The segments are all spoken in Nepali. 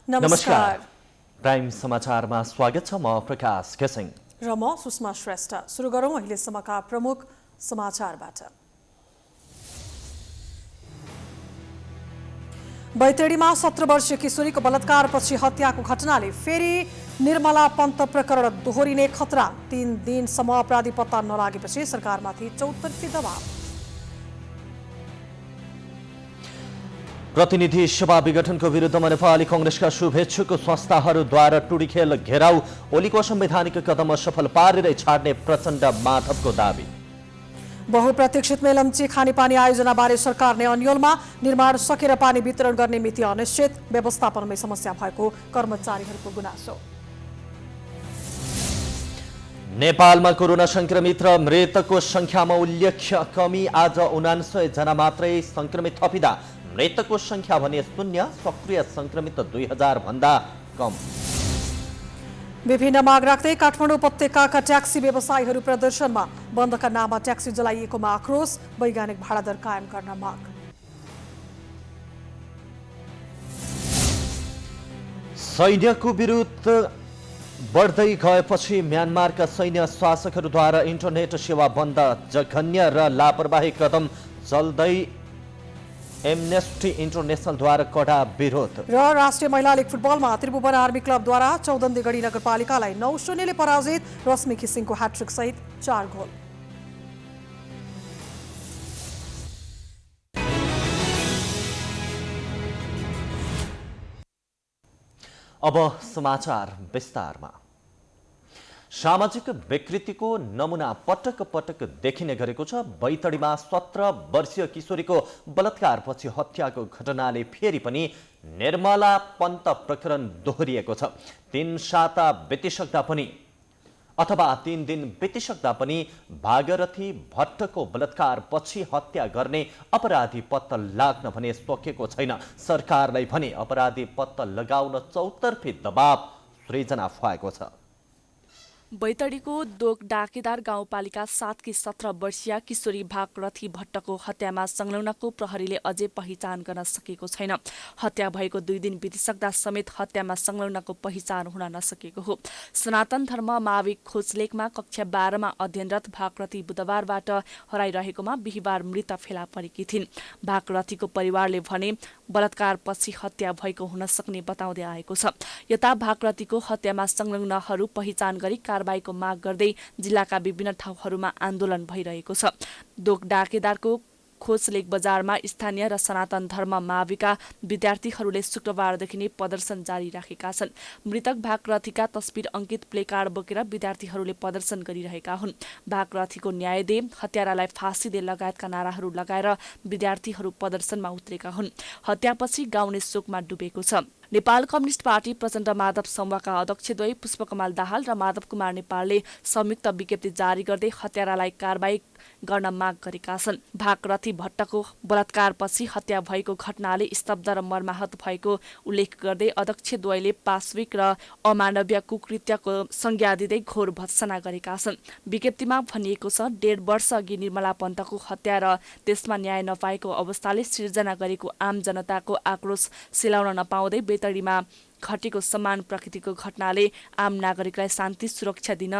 नमस्कार। प्राइम समाचारमा स्वागत छ। म प्रकाश घिसिङ र म सुषमा श्रेष्ठ। सुरु गरौँ अहिलेसम्मका प्रमुख समाचारबाट। बैतडीमा 17 वर्षीय किशोरीको बलात्कारपछि हत्याको घटनाले फेरि निर्मला पन्त प्रकरण दोहोरिने खतरा। 3 दिनसम्म अपराधी पत्ता नलागेपछि सरकारमाथि चौतर्फी दबाव। प्रतिनिधि सभा विघटनको विरुद्धमा नेपाली कांग्रेसका शुभेच्छुक संस्थाहरूद्वारा टुडीखेल घेराउ। ओलीको संवैधानिक कदम सफल पारेरै छाड्ने प्रचण्ड माधवको दावी। बहुप्रतीक्षित मेलम्ची खानेपानी आयोजनाबारे सरकारले अन्यलमा। निर्माण सकेर पानी वितरण गर्ने मिति अनिश्चित। व्यवस्थापनमै समस्या भएको कर्मचारीहरूको गुनासो। नेपालमा कोरोना संक्रमित र मृतकको संख्यामा उल्लेख्य कमी। आज 79 जना मात्रै संक्रमित थपिँदा मृतकको संख्या भने 0। सक्रिय संक्रमित 2000 भन्दा कम। विभिन्न माग राख्दै काठमाडौँ उपत्यकाका ट्याक्सी व्यवसायीहरू प्रदर्शनमा। बन्दका नाममा ट्याक्सी जलाइएकोमा आक्रोश। वैज्ञानिक भाडा दर कायम गर्न माग। सैन्यको विरुद्ध बढ्दै गएपछि म्यानमारका सैन्य शासकहरूद्वारा इन्टरनेट सेवा बन्द। जघन्य र लापरवाही कदम चल्दै एमनेस्टी इन्टरनेसनलद्वारा कडा विरोध। र राष्ट्रिय महिला लीग फुटबलमा त्रिभुवन आर्मी क्लबद्वारा चौदन्दी नगरपालिकालाई 9-0 पराजित। रश्मि घिसिङको ह्याट्रिक सहित 4 गोल। अब समाचार विस्तारमा। सामाजिक विकृतिको नमुना पटक पटक देखिने गरेको छ। बैतडीमा 17 वर्षीय किशोरीको बलात्कारपछि हत्याको घटनाले फेरि पनि निर्मला पन्त प्रकरण दोहोरिएको छ। 3 दिन बितिसक्दा पनि भागरथी भट्टको बलात्कारपछि हत्या गर्ने अपराधी पत्ता लाग्न भने सकेको छैन। सरकारलाई भने अपराधी पत्ता लगाउन चौतर्फी दबाव सृजना भएको छ। बैतडीको दोक डाकेदार गाउँपालिका 7 की 17 वर्षीय किशोरी भागरथी भट्टको हत्यामा संलग्नको प्रहरीले अझै पहिचान गर्न सकेको छैन। हत्या भएको 2 दिन बितिसक्दा समेत हत्यामा संलग्नको पहिचान हुन नसकेको हो। सनातन धर्म माविक खोजलेखमा कक्षा 12मा अध्ययनरत भागरथी बुधबारबाट हराइरहेकोमा बिहिबार मृत फेला परेकी थिइन्। भागरथीको परिवारले भने बलात्कारपछि हत्या भएको हुन सक्ने बताउँदै आएको छ। यता भागरथीको हत्यामा संलग्नहरू पहिचान गरी कारबाहीको माग गर्दै जिल्लाका विभिन्न ठाउँहरूमा आन्दोलन भइरहेको छ। दोक डाकेदारको खोजलेक बजारमा स्थानीय र सनातन धर्म माविका विद्यार्थीहरूले शुक्रबारदेखि नै प्रदर्शन जारी राखेका छन्। मृतक भागरथीका तस्बिर अङ्कित प्लेकार्ड बोकेर विद्यार्थीहरूले प्रदर्शन गरिरहेका हुन्। भागरथीको न्याय दे, हत्यारालाई फाँसी दे लगायतका नाराहरू लगाएर विद्यार्थीहरू प्रदर्शनमा उत्रेका हुन्। हत्यापछि गाउँ नै शोकमा डुबेको छ। नेपाल कम्युनिस्ट पार्टी प्रचण्ड माधव समूहका अध्यक्षद्वय पुष्पकमल दाहाल र माधव कुमार नेपालले संयुक्त विज्ञप्ति जारी गर्दै हत्यारालाई कारबाही गर्न माग गरेका छन्। भागरथी भट्टको बलात्कारपछि हत्या भएको घटनाले स्तब्ध र मर्माहत भएको उल्लेख गर्दै अध्यक्षद्वयले पाशविक र अमानवीय कुकृत्यको संज्ञा दिँदै घोर भत्सना गरेका छन्। विज्ञप्तिमा भनिएको छ, 1.5 वर्ष अघि निर्मला पन्तको हत्या र त्यसमा न्याय नपाएको अवस्थाले सिर्जना गरेको आम जनताको आक्रोश सिलाउन नपाउँदै बैतडीमा घटेको समान प्रकृतिको घटनाले आम नागरिकलाई शान्ति सुरक्षा दिन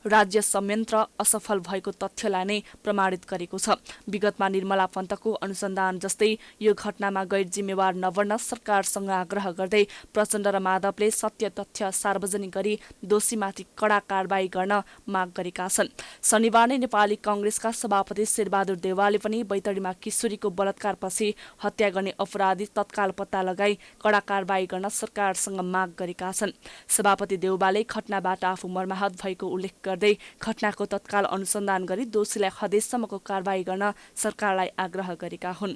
राज्य संयन्त्र असफल भएको तथ्यलाई नै प्रमाणित गरेको छ। विगतमा निर्मला पन्तको अनुसन्धान जस्तै यो घटनामा गैर जिम्मेवार नबन्न सरकारसँग आग्रह गर्दै प्रचण्ड र माधवले सत्य तथ्य सार्वजनिक गरी दोषीमाथि कडा कारबाही गर्न माग गरेका छन्। शनिबार नै नेपाली कांग्रेसका सभापति शेरबहादुर देउवाले पनि बैतडीमा किशोरीको बलात्कारपछि हत्या गर्ने अपराधी तत्काल पत्ता लगाई कडा कारबाही गर्न सरकारसँग माग गरेका छन्। सभापति देउवाले घटनाबाट आफू मर्माहत भएको उल्लेख गर्दै घटनाको तत्काल अनुसन्धान गरी दोषीलाई हदेसम्मको कारबाही गर्न सरकारलाई आग्रह गरेका हुन्।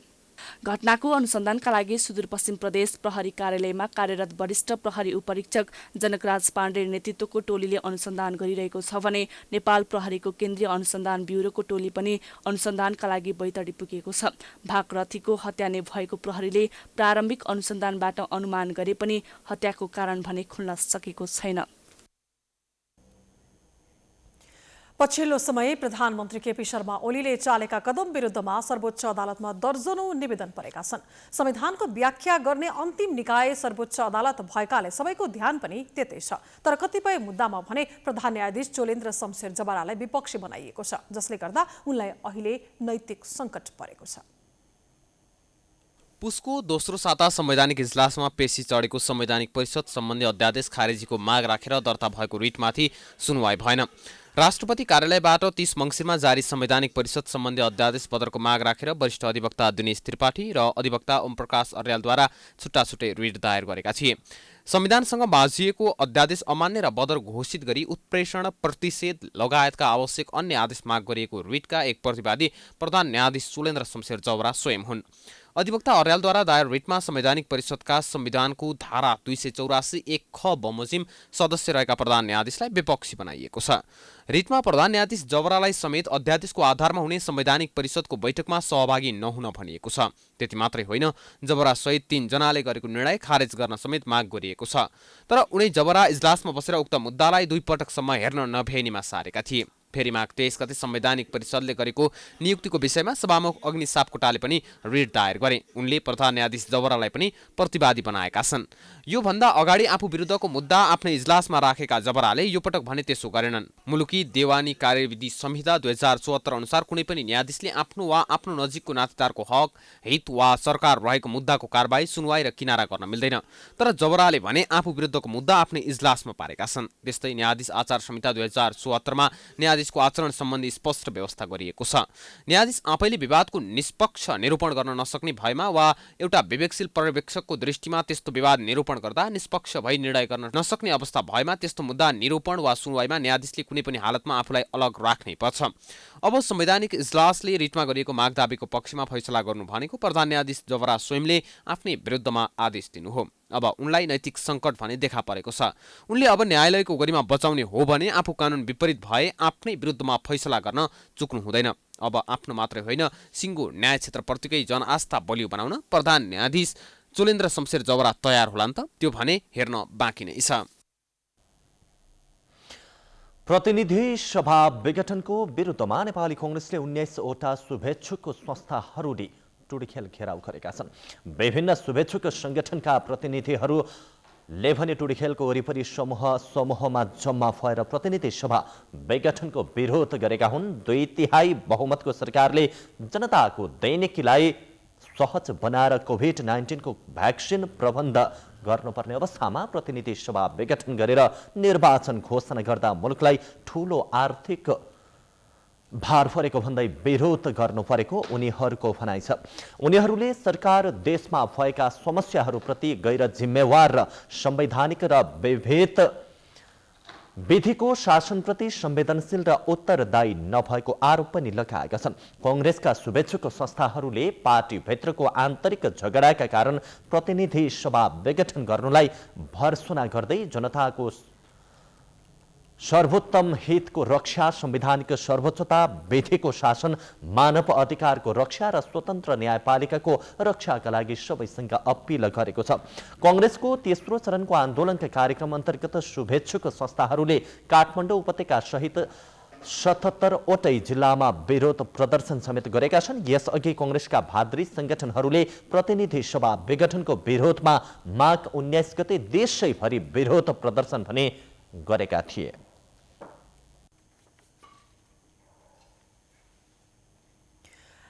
घटनाको अनुसन्धानका लागि सुदूरपश्चिम प्रदेश प्रहरी कार्यालयमा कार्यरत वरिष्ठ प्रहरी उपरीक्षक जनकराज पाण्डे नेतृत्वको टोलीले अनुसन्धान गरिरहेको छ भने नेपाल प्रहरीको केन्द्रीय अनुसन्धान ब्युरोको टोली पनि अनुसन्धानका लागि बैतडी पुगेको छ। भागरथीको हत्या नै भएको प्रहरीले प्रारम्भिक अनुसन्धानबाट अनुमान गरे पनि हत्याको कारण भने खुल्न सकेको छैन। पछिल्लो समय प्रधानमन्त्री केपी शर्मा ओलीले चालेका कदम विरुद्धमा सर्वोच्च अदालतमा दर्जनौं निवेदन परेका छन्। संविधानको व्याख्या गर्ने अन्तिम निकाय सर्वोच्च अदालत भएकाले सबैको ध्यान पनि त्यतै छ। तर कतिपय मुद्दामा भने प्रधान न्यायाधीश चोलेन्द्र शमशेर जबरालाई विपक्षी बनाइएको छ, जसले गर्दा उनलाई अहिले नैतिक सङ्कट परेको छ। पुसको दोस्रो साता संवैधानिक इजलासमा पेशी चढेको संवैधानिक परिषद सम्बन्धी अध्यादेश खारेजीको माग राखेर दर्ता भएको रिटमाथि सुनवाई भएन। राष्ट्रपति कार्यालयबाट 30 मङ्सिरमा जारी संवैधानिक परिषद सम्बन्धी अध्यादेश पत्रको माग राखेर वरिष्ठ अधिवक्ता दिनेश त्रिपाठी र अधिवक्ता ओमप्रकाश अर्यालद्वारा छुट्टाछुट्टै रिट दायर गरेका थिए। संविधानसँग बाँझिएको अध्यादेश अमान्य र बदर घोषित गरी उत्प्रेषण प्रतिषेध लगायतका आवश्यक अन्य आदेश माग गरिएको रिटका एक प्रतिवादी प्रधान न्यायाधीश चोलेन्द्र शमशेर जबरा स्वयं हुन्। अधिवक्ता अर्यालद्वारा दायर रिटमा संवैधानिक परिषदका संविधानको धारा 284 1 ख बमोजिम सदस्य रहेका प्रधान न्यायाधीशलाई विपक्षी बनाइएको छ। रिटमा प्रधान न्यायाधीश जबरालाई समेत अध्यादेशको आधारमा हुने संवैधानिक परिषदको बैठकमा सहभागी नहुन भनिएको छ। त्यति मात्रै होइन, जबरा सहित 3 जनाले गरेको निर्णय खारेज गर्न समेत माग गरिएको छ। तर उनी जबरा इजलासमा बसेर उक्त मुद्दालाई 2 पटकसम्म हेर्न नभ्याइनेमा सारेका थिए। फेरि माघ 23 गते संवैधानिक परिषदले गरेको नियुक्तिको विषयमा सभामुख अग्नि सापकोटाले पनि रिट दायर गरे। उनले प्रधान न्यायाधीश जबरालाई पनि प्रतिवादी बनाएका छन्। यो भन्दा अगाडि आफू विरुद्धको मुद्दा आफ्नै इजलासमा राखेका जबराले यो पटक भने त्यसो गरेनन्। मुलुकी देवानी कार्यविधि संहिता 2074 अनुसार कुनै पनि न्यायाधीशले आफ्नो वा आफ्नो नजिकको नातेदारको हक, हित वा सरकार रहेको मुद्दाको कारबाही, सुनवाई र किनारा गर्न मिल्दैन। तर जबराले भने आफू विरुद्धको मुद्दा आफ्नै इजलासमा पारेका छन्। त्यस्तै न्यायाधीश आचार संहिता 2074 मा न्यायाधीशको आचरण सम्बन्धी स्पष्ट व्यवस्था गरिएको छ। न्यायाधीश आफैले विवादको निष्पक्ष निरूपण गर्न नसक्ने भएमा वा एउटा विवेकशील पर्यवेक्षकको दृष्टिमा त्यस्तो विवाद निरूपण गर्दा निष्पक्ष भई निर्णय गर्न नसक्ने अवस्था भएमा त्यस्तो मुद्दा निरूपण वा सुनवाईमा न्यायाधीशले कुनै पनि हालतमा आफूलाई अलग राख्नै पर्छ। अब संवैधानिक इजलासले रिटमा गरिएको माग दाबीको पक्षमा फैसला गर्नु भनेको प्रधान न्यायाधीश जबरा स्वयंले आफ्नै विरुद्धमा आदेश दिनु हो। अब उनलाई नैतिक सङ्कट भने देखा परेको छ। उनले अब न्यायालयको गरिमा बचाउने हो भने आफू कानुन विपरीत भए आफ्नै विरुद्धमा फैसला गर्न चुक्नु हुँदैन। अब आफ्नो मात्रै होइन, सिङ्गो न्याय क्षेत्रप्रतिकै जनआस्था बलियो बनाउन प्रधान न्यायाधीश चोलेन्द्र शमशेर जबरा तयार होला नि त, त्यो भने हेर्न बाँकी नै छ। प्रतिनिधि सभा विघटनको विरुद्धमा नेपाली कांग्रेसले 19 वटा शुभेच्छुक संस्थाहरूले टुडीखेल घेराउ गरेका छन्। विभिन्न शुभेच्छुक संगठनका प्रतिनिधिहरूले भने टुडीखेलको वरिपरि समूहमा जम्मा भएर प्रतिनिधि सभा विघटनको विरोध गरेका हुन्। 2/3 बहुमतको सरकारले जनताको दैनिकीलाई सहज बनाएर कोभिड-19 को भ्याक्सिन प्रबन्ध गर्नुपर्ने अवस्थामा प्रतिनिधि सभा विघटन गरेर निर्वाचन घोषणा गर्दा मुलुकलाई ठूलो आर्थिक भार परेको भन्दै विरोध गर्नु परेको उनीहरूको भनाइ छ। उनीहरूले सरकार देशमा भएका समस्याहरूप्रति गैर जिम्मेवार र संवैधानिक र विधिको शासनप्रति संवेदनशील र उत्तरदायी नभएको आरोप पनि लगाएका छन्। कांग्रेसका शुभेच्छुक संस्थाहरूले पार्टीभित्रको आन्तरिक झगडाका कारण प्रतिनिधि सभा विघटन गर्नुलाई भर्सना गर्दै जनताको सर्वोत्तम हितको रक्षा, संवैधानिक सर्वोच्चता, विधिको शासन, मानव अधिकारको रक्षा र स्वतन्त्र न्यायपालिकाको रक्षाका लागि सबैसँग अपिल गरेको छ। कांग्रेसको तेस्रो चरणको आन्दोलनका कार्यक्रम अन्तर्गत शुभेच्छुक संस्थाहरूले काठमाडौँ उपत्यका सहित 77 वटै जिल्लामा विरोध प्रदर्शन समेत गरेका छन्। यसअघि कांग्रेसका भाद्री संगठनहरूले प्रतिनिधि सभा विघटनको विरोधमा माघ 19 गते देशैभरि विरोध प्रदर्शन भने गरेका थिए।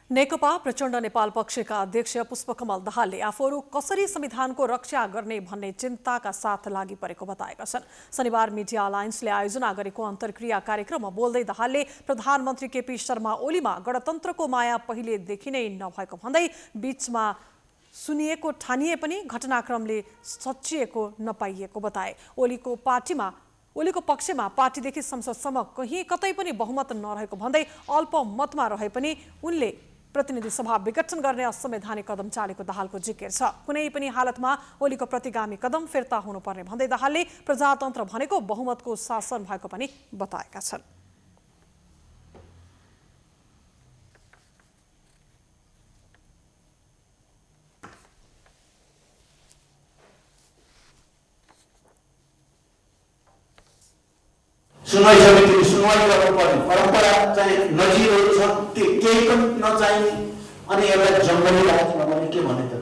नेकपा प्रचण्ड नेपाल पक्षका अध्यक्ष पुष्पकमल दाहालले आफूहरू कसरी संविधानको रक्षा गर्ने भन्ने चिन्ताका साथ लागि परेको बताएका छन्। शनिबार मिडिया अलायन्सले आयोजना गरेको अन्तर्क्रिया कार्यक्रममा बोल्दै दाहालले प्रधानमन्त्री केपी शर्मा ओलीमा गणतन्त्रको माया पहिलेदेखि नै नभएको भन्दै बीचमा सुनिएको ठानिए पनि घटनाक्रमले सच्चिएको नपाइएको बताए। ओलीको पक्षमा पार्टीदेखि संसदसम्म कतै पनि बहुमत नरहेको भन्दै अल्पमतमा रहे पनि उनले प्रतिनिधि सभा विघटन गर्ने असंवैधानिक कदम चालेको दाहालको जिकिर छ। कुनै पनि हालतमा ओलीको प्रतिगामी कदम फिर्ता हुनुपर्ने भन्दै दाहालले प्रजातन्त्र भनेको बहुमतको शासन भएको पनि बताएका छन्। सुनवाई समितिको सुनवाई गर्नुपर्ने परम्परा चाहिँ नजिरहरू छ, त्यो केही पनि नचाहिने अनि एउटा जङ्गली राज्यमा भने के भने त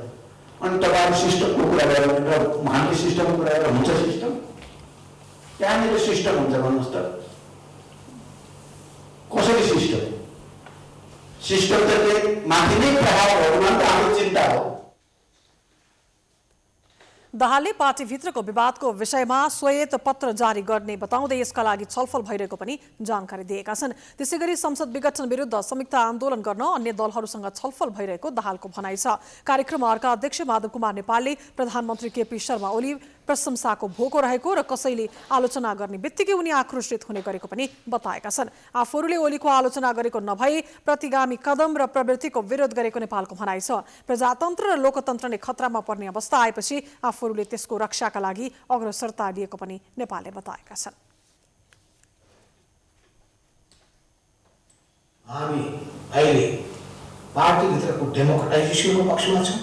अनि तपाईँहरू सिस्टमको कुरा गरेर र हामीले सिस्टमको कुरा गरेर हुन्छ सिस्टम? त्यहाँनिर सिस्टम हुन्छ भन्नुहोस् त? कसरी सिस्टम? सिस्टम त माथि नै प्रभावहरूमा त हाम्रो चिन्ता हो। दाहालले पार्टीभित्रको विवादको विषयमा श्वेत पत्र जारी गर्ने बताउँदै यसका लागि छलफल भइरहेको पनि जानकारी दिएका छन्। त्यसैगरी संसद विघटन विरुद्ध संयुक्त आन्दोलन गर्न अन्य दलहरूसँग छलफल भइरहेको दाहालको भनाइ छ। कार्यक्रममा अर्का अध्यक्ष माधव कुमार नेपालले प्रधानमन्त्री केपी शर्मा ओली प्रशंसाको भोको रहेको र कसैले आलोचना गर्ने बित्तिकै उनी आक्रोशित हुने गरेको पनि बताएका छन्। आफूहरूले ओलीको आलोचना गरेको नभई प्रतिगामी कदम र प्रवृत्तिको विरोध गरेको नेपालको भनाइ छ। प्रजातन्त्र र लोकतन्त्र नै खतरामा पर्ने अवस्था आएपछि आफूहरूले त्यसको रक्षाका लागि अग्रसरता लिएको पनि नेपालले बताएका छन्। हामी अहिले पार्टीभित्रको डेमोक्रेटाइजेसनको पक्षमा छौँ,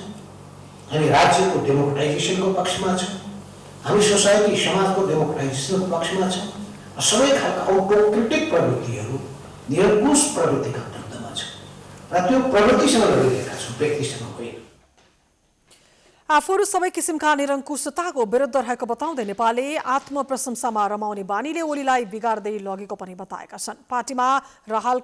हामी राज्यको डेमोक्रेटाइजेसनको पक्षमा छौँ, हामी सोसाइटी समाजको डेमोक्रेटाइजेसनको पक्षमा छौँ। सबै खालका अटोक्रेटिक प्रवृत्तिहरू निरङ्कुश प्रवृत्तिका विरुद्धमा छौँ र त्यो प्रवृत्तिसँग लडिरहेका छौँ, व्यक्तिसँग होइन। आफूहरू सबै किसिमका निरङ्कुशताको विरुद्ध रहेको बताउँदै नेपालले आत्मप्रशंसामा रमाउने बानीले ओलीलाई बिगार्दै लगेको पनि बताएका छन्। पार्टीमा हाल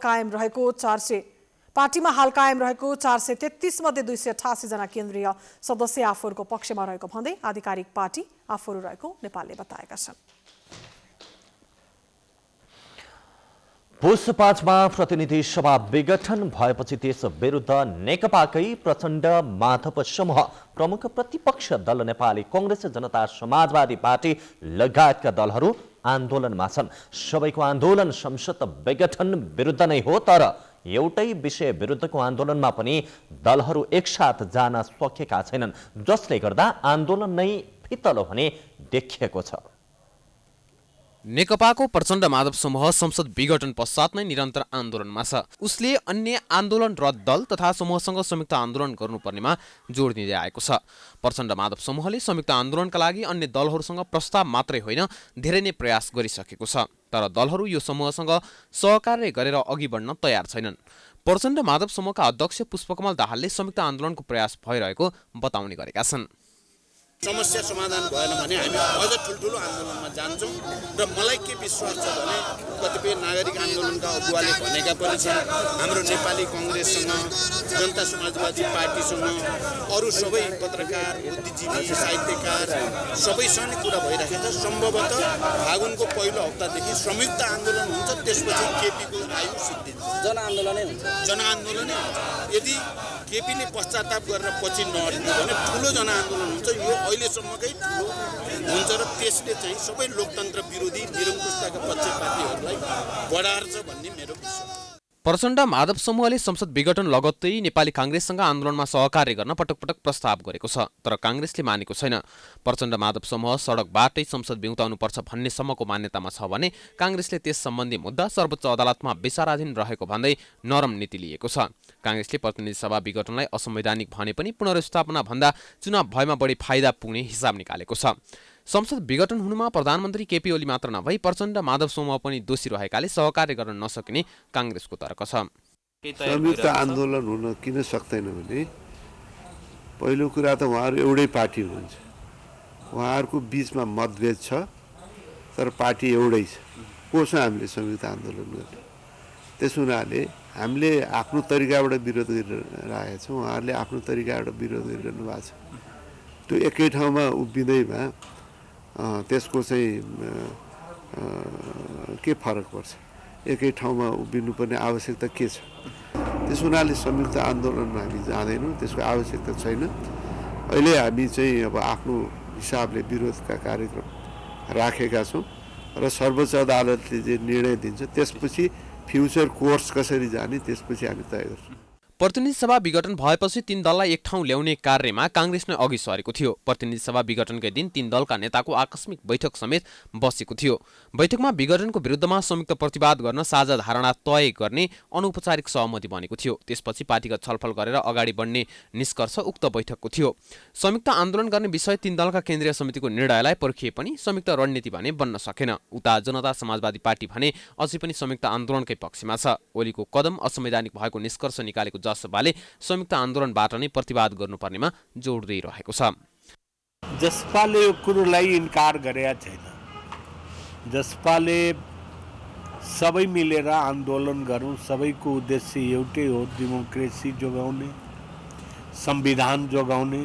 कायम रहेको 433 मध्ये 288 जना केन्द्रीय सदस्य आफूहरूको पक्षमा रहेको भन्दै आधिकारिक पार्टी आफूहरू रहेको नेपालले बताएका छन्। पुस 5 मा प्रतिनिधि सभा विघटन भएपछि त्यस विरुद्ध नेकपाकै प्रचण्ड माधव समूह प्रमुख प्रतिपक्ष दल नेपाली कांग्रेस जनता समाजवादी पार्टी लगायतका दलहरू आन्दोलनमा छन्। सबैको आन्दोलन संसद विघटन विरुद्ध नै हो, तर एउटै विषय विरुद्धको आन्दोलनमा पनि दलहरू एकसाथ जान सकेका छैनन्, जसले गर्दा आन्दोलन नै फितलो हुने देखिएको छ। नेकपाको प्रचण्ड माधव समूह संसद विघटन पश्चात नै निरन्तर आन्दोलनमा छ। उसले अन्य आन्दोलनरत दल तथा समूहसँग संयुक्त आन्दोलन गर्नुपर्नेमा जोड दिँदै आएको छ। प्रचण्ड माधव समूहले संयुक्त आन्दोलनका लागि अन्य दलहरूसँग प्रस्ताव मात्रै होइन, धेरै नै प्रयास गरिसकेको छ, तर दलहरू यो समूहसँग सहकार्य गरेर अघि बढ्न तयार छैनन्। प्रचण्ड माधव समूहका अध्यक्ष पुष्पकमल दाहालले संयुक्त आन्दोलनको प्रयास भइरहेको बताउने गरेका छन्। समस्या समाधान भएन भने हामी अझ ठुल्ठुलो आन्दोलनमा जान्छौँ र मलाई के विश्वास छ भने कतिपय नागरिक आन्दोलनका अगुवाले भनेका पनि छन्, हाम्रो नेपाली कांग्रेससँग, जनता समाजवादी पार्टीसँग, अरू सबै पत्रकार, बुद्धिजीवी, साहित्यकार सबैसँग कुरा भइरहेको छ। सम्भवतः फागुनको पहिलो हप्तादेखि संयुक्त आन्दोलन हुन्छ, त्यसपछि केपीको आयु सिद्धिन्छ, जनआन्दोलनै हुन्छ। यदि केपीले पश्चाताप गरेर पछि नहट्नु भने ठुलो जनआन्दोलन हुन्छ, यो अहिलेसम्मकै ठुलो हुन्छ र त्यसले चाहिँ सबै लोकतन्त्र विरोधी निरङ्कुशताका पक्षपातीहरूलाई बढार्छ भन्ने मेरो विश्वास। प्रचण्ड माधव समूहले संसद विघटन लगत्तै नेपाली कांग्रेससँग आन्दोलनमा सहकार्य गर्न पटक पटक प्रस्ताव गरेको छ, तर कांग्रेसले मानेको छैन। प्रचण्ड माधव समूह सडकबाटै संसद बिउताउनुपर्छ भन्ने सम्मको मान्यतामा छ भने कांग्रेसले त्यस सम्बन्धी मुद्दा सर्वोच्च अदालतमा विचाराधीन रहेको भन्दै नरम नीति लिएको छ। कांग्रेसले प्रतिनिधि सभा विघटनलाई असंवैधानिक भने पनि पुनर्स्थापना भन्दा चुनाव भएमा बढी फाइदा पुग्ने हिसाब निकालेको छ। संसद विघटन हुनुमा प्रधानमन्त्री केपी ओली मात्र नभई प्रचण्ड माधव समूह पनि दोषी रहेकाले सहकार्य गर्न नसकिने कांग्रेसको तर्क छ। संयुक्त आन्दोलन हुन किन सक्दैन भने पहिलो कुरा त उहाँहरू एउटै पार्टी हुनुहुन्छ, उहाँहरूको बिचमा मतभेद छ, तर पार्टी एउटै छ। कोसँग हामीले संयुक्त आन्दोलन गर्ने? त्यस हुनाले हामीले आफ्नो तरिकाबाट विरोध गरिरहेका छौँ, उहाँहरूले आफ्नो तरिकाबाट विरोध गरिरहनु भएको छ। त्यो एकै ठाउँमा उभिँदैमा त्यसको चाहिँ के फरक पर्छ? एकै ठाउँमा उभिनुपर्ने आवश्यकता के छ? त्यस हुनाले संयुक्त आन्दोलनमा हामी जाँदैनौँ, त्यसको आवश्यकता छैन। अहिले हामी चाहिँ अब आफ्नो हिसाबले विरोधका कार्यक्रम राखेका छौँ र सर्वोच्च अदालतले जे निर्णय दिन्छ त्यसपछि फ्युचर कोर्स कसरी जाने त्यसपछि हामी तय गर्छौँ। प्रतिनिधि सभा विघटन भएपछि 3 दललाई एक ठाउँ ल्याउने कार्यमा काङ्ग्रेस नै अघि सरेको थियो। प्रतिनिधि सभा विघटनकै दिन 3 दलका नेताको आकस्मिक बैठक समेत बसेको थियो। बैठकमा विघटनको विरुद्धमा संयुक्त प्रतिवाद गर्न साझा धारणा तय गर्ने अनौपचारिक सहमति बनेको थियो। त्यसपछि पार्टीगत छलफल गरेर अगाडि बढ्ने निष्कर्ष उक्त बैठकको थियो। संयुक्त आन्दोलन गर्ने विषय 3 दलका केन्द्रीय समितिको निर्णयलाई पर्खिए पनि संयुक्त रणनीति भने बन्न सकेन। उता जनता समाजवादी पार्टी भने अझै पनि संयुक्त आन्दोलनकै पक्षमा छ। ओलीको कदम असंवैधानिक भएको निष्कर्ष निकालेको जसपाले संयुक्त आन्दोलनबाट नै प्रतिवाद गर्नुपर्नेमा जोड दिइरहेको छ। जसपाले यो कुरोलाई इन्कार गरेका छैन। जसपाले सबै मिलेर आन्दोलन गरौँ, सबैको उद्देश्य एउटै हो, डेमोक्रेसी जोगाउने, संविधान जोगाउने।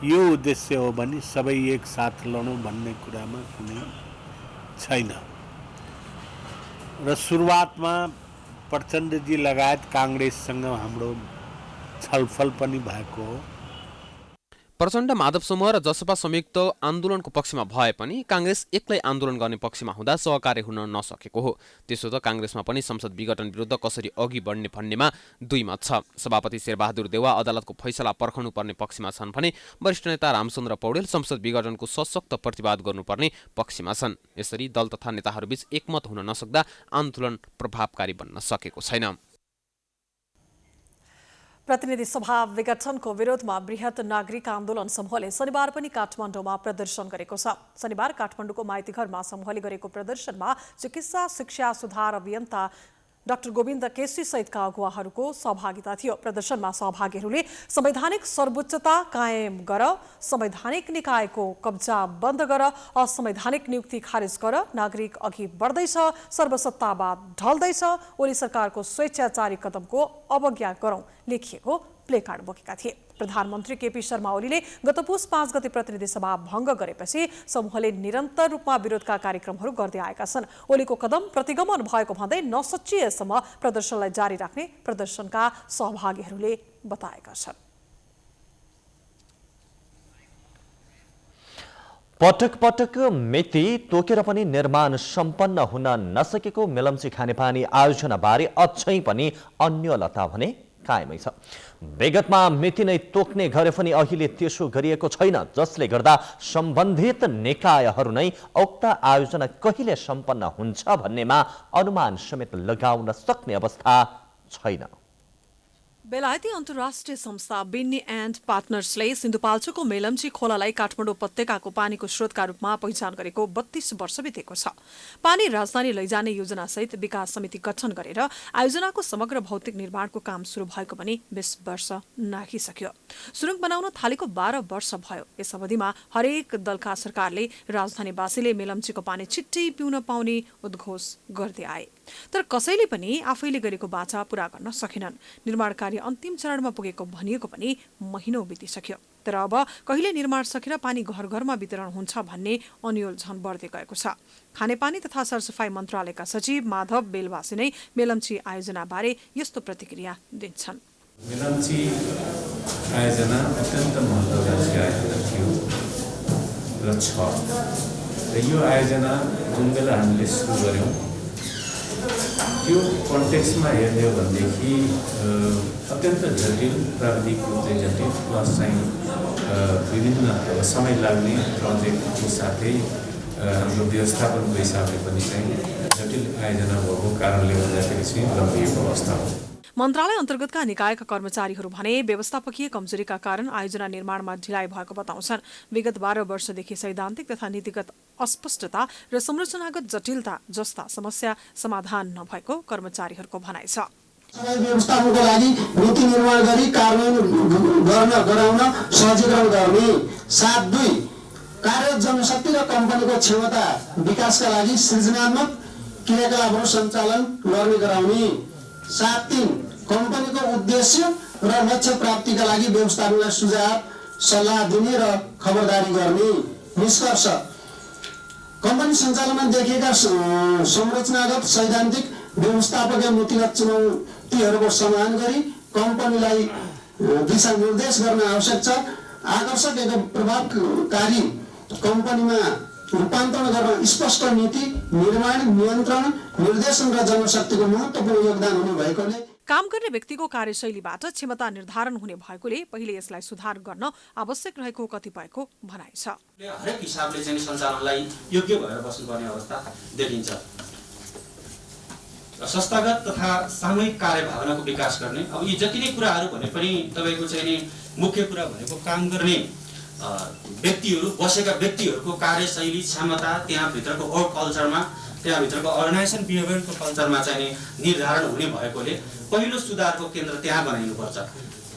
यो उद्देश्य हो भने सबै एक साथ लडौँ भन्ने कुरामा कुनै छैन। र सुरुवातमा प्रचण्डजी लगायत काङ्ग्रेससँग हाम्रो छलफल पनि भएको हो। प्रचण्ड, माधव समूह र जसपा संयुक्त आन्दोलनको पक्षमा भए पनि काङ्ग्रेस एक्लै आन्दोलन गर्ने पक्षमा हुँदा सहकार्य हुन नसकेको हो। त्यसो त काङ्ग्रेसमा पनि संसद विघटन विरुद्ध कसरी अघि बढ्ने भन्नेमा दुई मत छ। सभापति शेरबहादुर देउवा अदालतको फैसला पर्खनु पर्ने पक्षमा छन् भने वरिष्ठ नेता रामचन्द्र पौडेल संसद विघटनको सशक्त प्रतिवाद गर्नुपर्ने पक्षमा छन्। यसरी दल तथा नेताहरूबीच एकमत हुन नसक्दा आन्दोलन प्रभावकारी बन्न सकेको छैन। प्रतिनिधि सभा विघटनको विरोधमा बृहत नागरिक आन्दोलन समूहले शनिबार पनि काठमाडौँमा प्रदर्शन गरेको छ। शनिबार काठमाडौँको माइतीघरमा समूहले गरेको प्रदर्शनमा चिकित्सा शिक्षा सुधार अभियन्ता डाक्टर गोविन्द केसी सहितका अगुवाहरूको सहभागिता थियो। प्रदर्शनमा सहभागीहरूले संवैधानिक सर्वोच्चता कायम गर, संवैधानिक निकायको कब्जा बन्द गर, असंवैधानिक नियुक्ति खारेज गर, नागरिक अघि बढ्दैछ, सर्वसत्तावाद ढल्दैछ, ओली सरकारको स्वेच्छाचारी कदमको अवज्ञा गरौं लेखिएको प्लेकार्ड बोकेका थिए। प्रधानमन्त्री केपी शर्मा ओलीले गत पुस 5 गते प्रतिनिधि सभा भङ्ग गरेपछि समूहले निरन्तर रूपमा विरोधका कार्यक्रमहरू गर्दै आएका छन्। ओलीको कदम प्रतिगमन भएको भन्दै नसचिएसम्म प्रदर्शनलाई जारी राख्ने प्रदर्शनका सहभागीहरूले बताएका छन्। पटक पटक मिति तोकेर पनि निर्माण सम्पन्न हुन नसकेको मेलम्ची खानेपानी आयोजनाबारे अझै पनि अन्यलता भने कायमै छ। विगतमा मिति नै तोक्ने गरे पनि अहिले त्यसो गरिएको छैन, जसले गर्दा सम्बन्धित निकायहरू नै उक्त आयोजना कहिले सम्पन्न हुन्छ भन्नेमा अनुमान समेत लगाउन सक्ने अवस्था छैन। बेलायती अन्तर्राष्ट्रिय संस्था बिन्नी एन्ड पार्टनर्सले सिन्धुपाल्चोकको मेलम्ची खोलालाई काठमाडौँ उपत्यकाको पानीको स्रोतका रूपमा पहिचान गरेको 32 वर्ष बितेको छ। पानी राजधानी लैजाने योजनासहित विकास समिति गठन गरेर आयोजनाको समग्र भौतिक निर्माणको काम सुरु भएको पनि 20 वर्ष नाघिसक्यो। सुरुङ बनाउन थालेको 12 वर्ष भयो। यस अवधिमा हरेक दलका सरकारले राजधानीवासीले मेलम्चीको पानी छिट्टै पिउन पाउने उद्घोष गर्दै आए, तर कसैले पनि आफैले गरेको बाचा पूरा गर्न सकेनन्। निर्माण कार्य अन्तिम चरणमा पुगेको भनिएको पनि महिनौ बितिसक्यो, तर अब कहिले निर्माण सकेर पानी घर घरमा वितरण हुन्छ भन्ने अन्यल झन बढ्दै गएको छ। खानेपानी तथा सरसफाई मन्त्रालयका सचिव माधव बेलवासी नै मेलम्ची आयोजनाबारे यस्तो प्रतिक्रिया दिन्छन्। मेलम्ची आयोजना अत्यन्त महत्त्वकांक्षी आयोजना थियो र छ। र यो आयोजना जुन बेला हामीले सुरु गर्यौँ त्यो कन्टेक्स्टमा हेर्ने हो भनेदेखि अत्यन्त जटिल, प्राविधिक रूपले जटिल, प्लस चाहिँ विभिन्न समय लाग्ने प्रोजेक्टको साथै हाम्रो व्यवस्थापनको हिसाबले पनि चाहिँ जटिल आयोजना भएको कारणले गर्दाखेरि चाहिँ गम्भीर अवस्था हो। मन्त्रालय अन्तर्गतका निकायका कर्मचारीहरू भने व्यवस्थापकीय कमजोरीका कारण आयोजना निर्माणमा ढिलाइ भएको बताउँछन्। विगत 12 वर्षदेखि सैद्धान्तिक तथा नीतिगत अस्पष्टता र संरचनागत जटिलता जस्ता समस्या समाधान नभएको कर्मचारीहरूको भनाइ छ। व्यवस्थापनको लागि नीति निर्माण गरी कार्यान्वयन गराउन सहजीकरण गर्ने। 7.2 कार्य जनशक्ति र कम्पनीको क्षमता विकासका लागि सृजनात्मक क्रियाकलापहरू सञ्चालन गर्ने गराउने। 7.3 कम्पनीको उद्देश्य र लक्ष्य प्राप्तिका लागि व्यवस्थापनलाई सुझाव सल्लाह दिने र खबरदारी गर्ने। निष्कर्ष कम्पनी सञ्चालनमा देखिएका संरचनागत सैद्धान्तिक व्यवस्थापकीय नीतिगत चुनौतीहरूको समाधान गरी कम्पनीलाई दिशानिर्देश गर्न आवश्यक छ। आकर्षक एवं प्रभावकारी कम्पनीमा रूपान्तरण गर्न स्पष्ट नीति निर्माण, नियन्त्रण, निर्देशन र जनशक्तिको महत्त्वपूर्ण योगदान हुने भएकोले काम गर्ने व्यक्तिको कार्यशैलीबाट क्षमता निर्धारण हुने भएकोले पहिले यसलाई सुधार गर्न आवश्यक रहेको कतिपयको भनाइ छ। हरेक हिसाबले चाहिँ सञ्चालनलाई योग्य भएर बस्नुपर्ने अवस्था देखिन्छ। संस्थागत तथा सामूहिक कार्यभावनाको विकास गर्ने, अब यी जति नै कुराहरू भने पनि तपाईँको चाहिँ नि मुख्य कुरा भनेको काम गर्ने व्यक्तिहरू, बसेका व्यक्तिहरूको कार्यशैली, क्षमता, त्यहाँभित्रको वर्क कल्चरमा, त्यहाँभित्रको अर्गनाइजेसन बिहेभियरको कल्चरमा चाहिँ निर्धारण हुने भएकोले पहिलो सुधारको केन्द्र त्यहाँ बनाइनुपर्छ।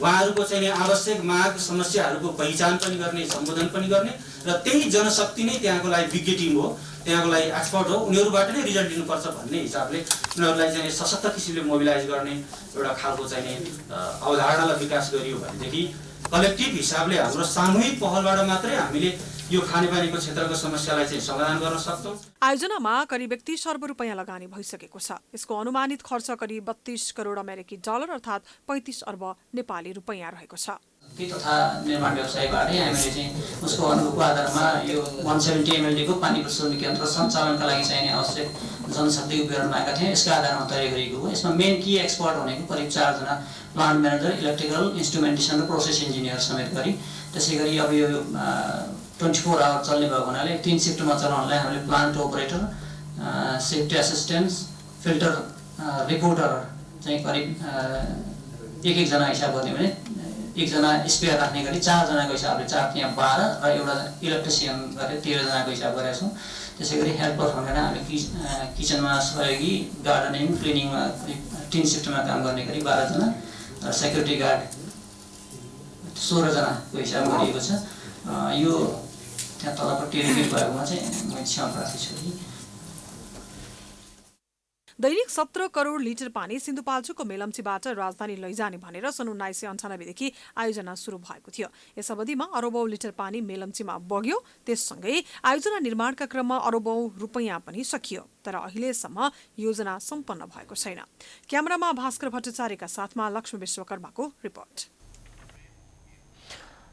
उहाँहरूको चाहिँ आवश्यक माग समस्याहरूको पहिचान पनि गर्ने, सम्बोधन पनि गर्ने र त्यही जनशक्ति नै त्यहाँको लागि विज्ञ टिम हो, त्यहाँको लागि एक्सपर्ट हो, उनीहरूबाट नै रिजल्ट लिनुपर्छ भन्ने हिसाबले उनीहरूलाई चाहिँ सशक्त किसिमले मोबिलाइज गर्ने एउटा खालको चाहिँ अवधारणालाई विकास गरियो भनेदेखि कलेक्टिभ हिसाबले हाम्रो सामूहिक पहलबाट मात्रै हामीले यो खानेपानीको क्षेत्रको समस्यालाई चाहिँ समाधान गर्न सक्छौँ। आयोजनामा करिब 31 अर्ब रुपैयाँ लगानी भइसकेको छ। यसको अनुमानित खर्च करिब 32 करोड अमेरिकी डलर अर्थात् 35 अर्ब नेपाली रुपैयाँ रहेको छ। तथा निर्माण व्यवसायबाटै हामीले चाहिँ उसको अनुभवको आधारमा यो 170 MLD को पानी प्रशोधन केन्द्र सञ्चालनका लागि चाहिने आवश्यक जनशक्ति विवरण मागेका थियौँ। यसका आधारमा तयार गरिएको हो। यसमा मेन की एक्सपर्ट भनेको करिब 4 जना प्लान्ट म्यानेजर, इलेक्ट्रिकल, इन्स्ट्रुमेन्टेसन र प्रोसेस इन्जिनियर समेत गरी, त्यसै गरी अब यो 24 आवर चल्ने भएको हुनाले 3 शिफ्टमा चलाउनलाई हामीले plant operator, safety assistant, filter reporter चाहिँ करिब एक जना हिसाब गर्ने भने एकजना स्पेयर राख्ने गरी 4 जनाको हिसाबले 4 त्यहाँ 12 र एउटा इलेक्ट्रिसियन गरेर 13 जनाको हिसाब गरेका छौँ। त्यसै गरी हेल्पर भनेर हामीले किचनमा सहयोगी, गार्डनिङ, क्लिनिङमा 3 शिफ्टमा काम गर्ने गरी 12 जना र सेक्युरिटी गार्ड 16 जनाको हिसाब गरिएको छ। यो त्यहाँ तलपट्टि रिपिट भएकोमा चाहिँ मैले क्षमा प्रार्थी छु। दैनिक 17 करोड लिटर पानी सिन्धुपाल्चोकको मेलम्चीबाट राजधानी लैजाने भनेर सन् 1998 देखि आयोजना सुरु भएको थियो। यस अवधिमा अरबौं लिटर पानी मेलम्चीमा बग्यो। त्यससँगै आयोजना निर्माणका क्रममा अरबौं रुपैयाँ पनि सकियो, तर अहिलेसम्म योजना सम्पन्न भएको छैन। क्यामेरामा भास्कर भट्टाचार्यका साथमा लक्ष्मी विश्वकर्माको रिपोर्ट।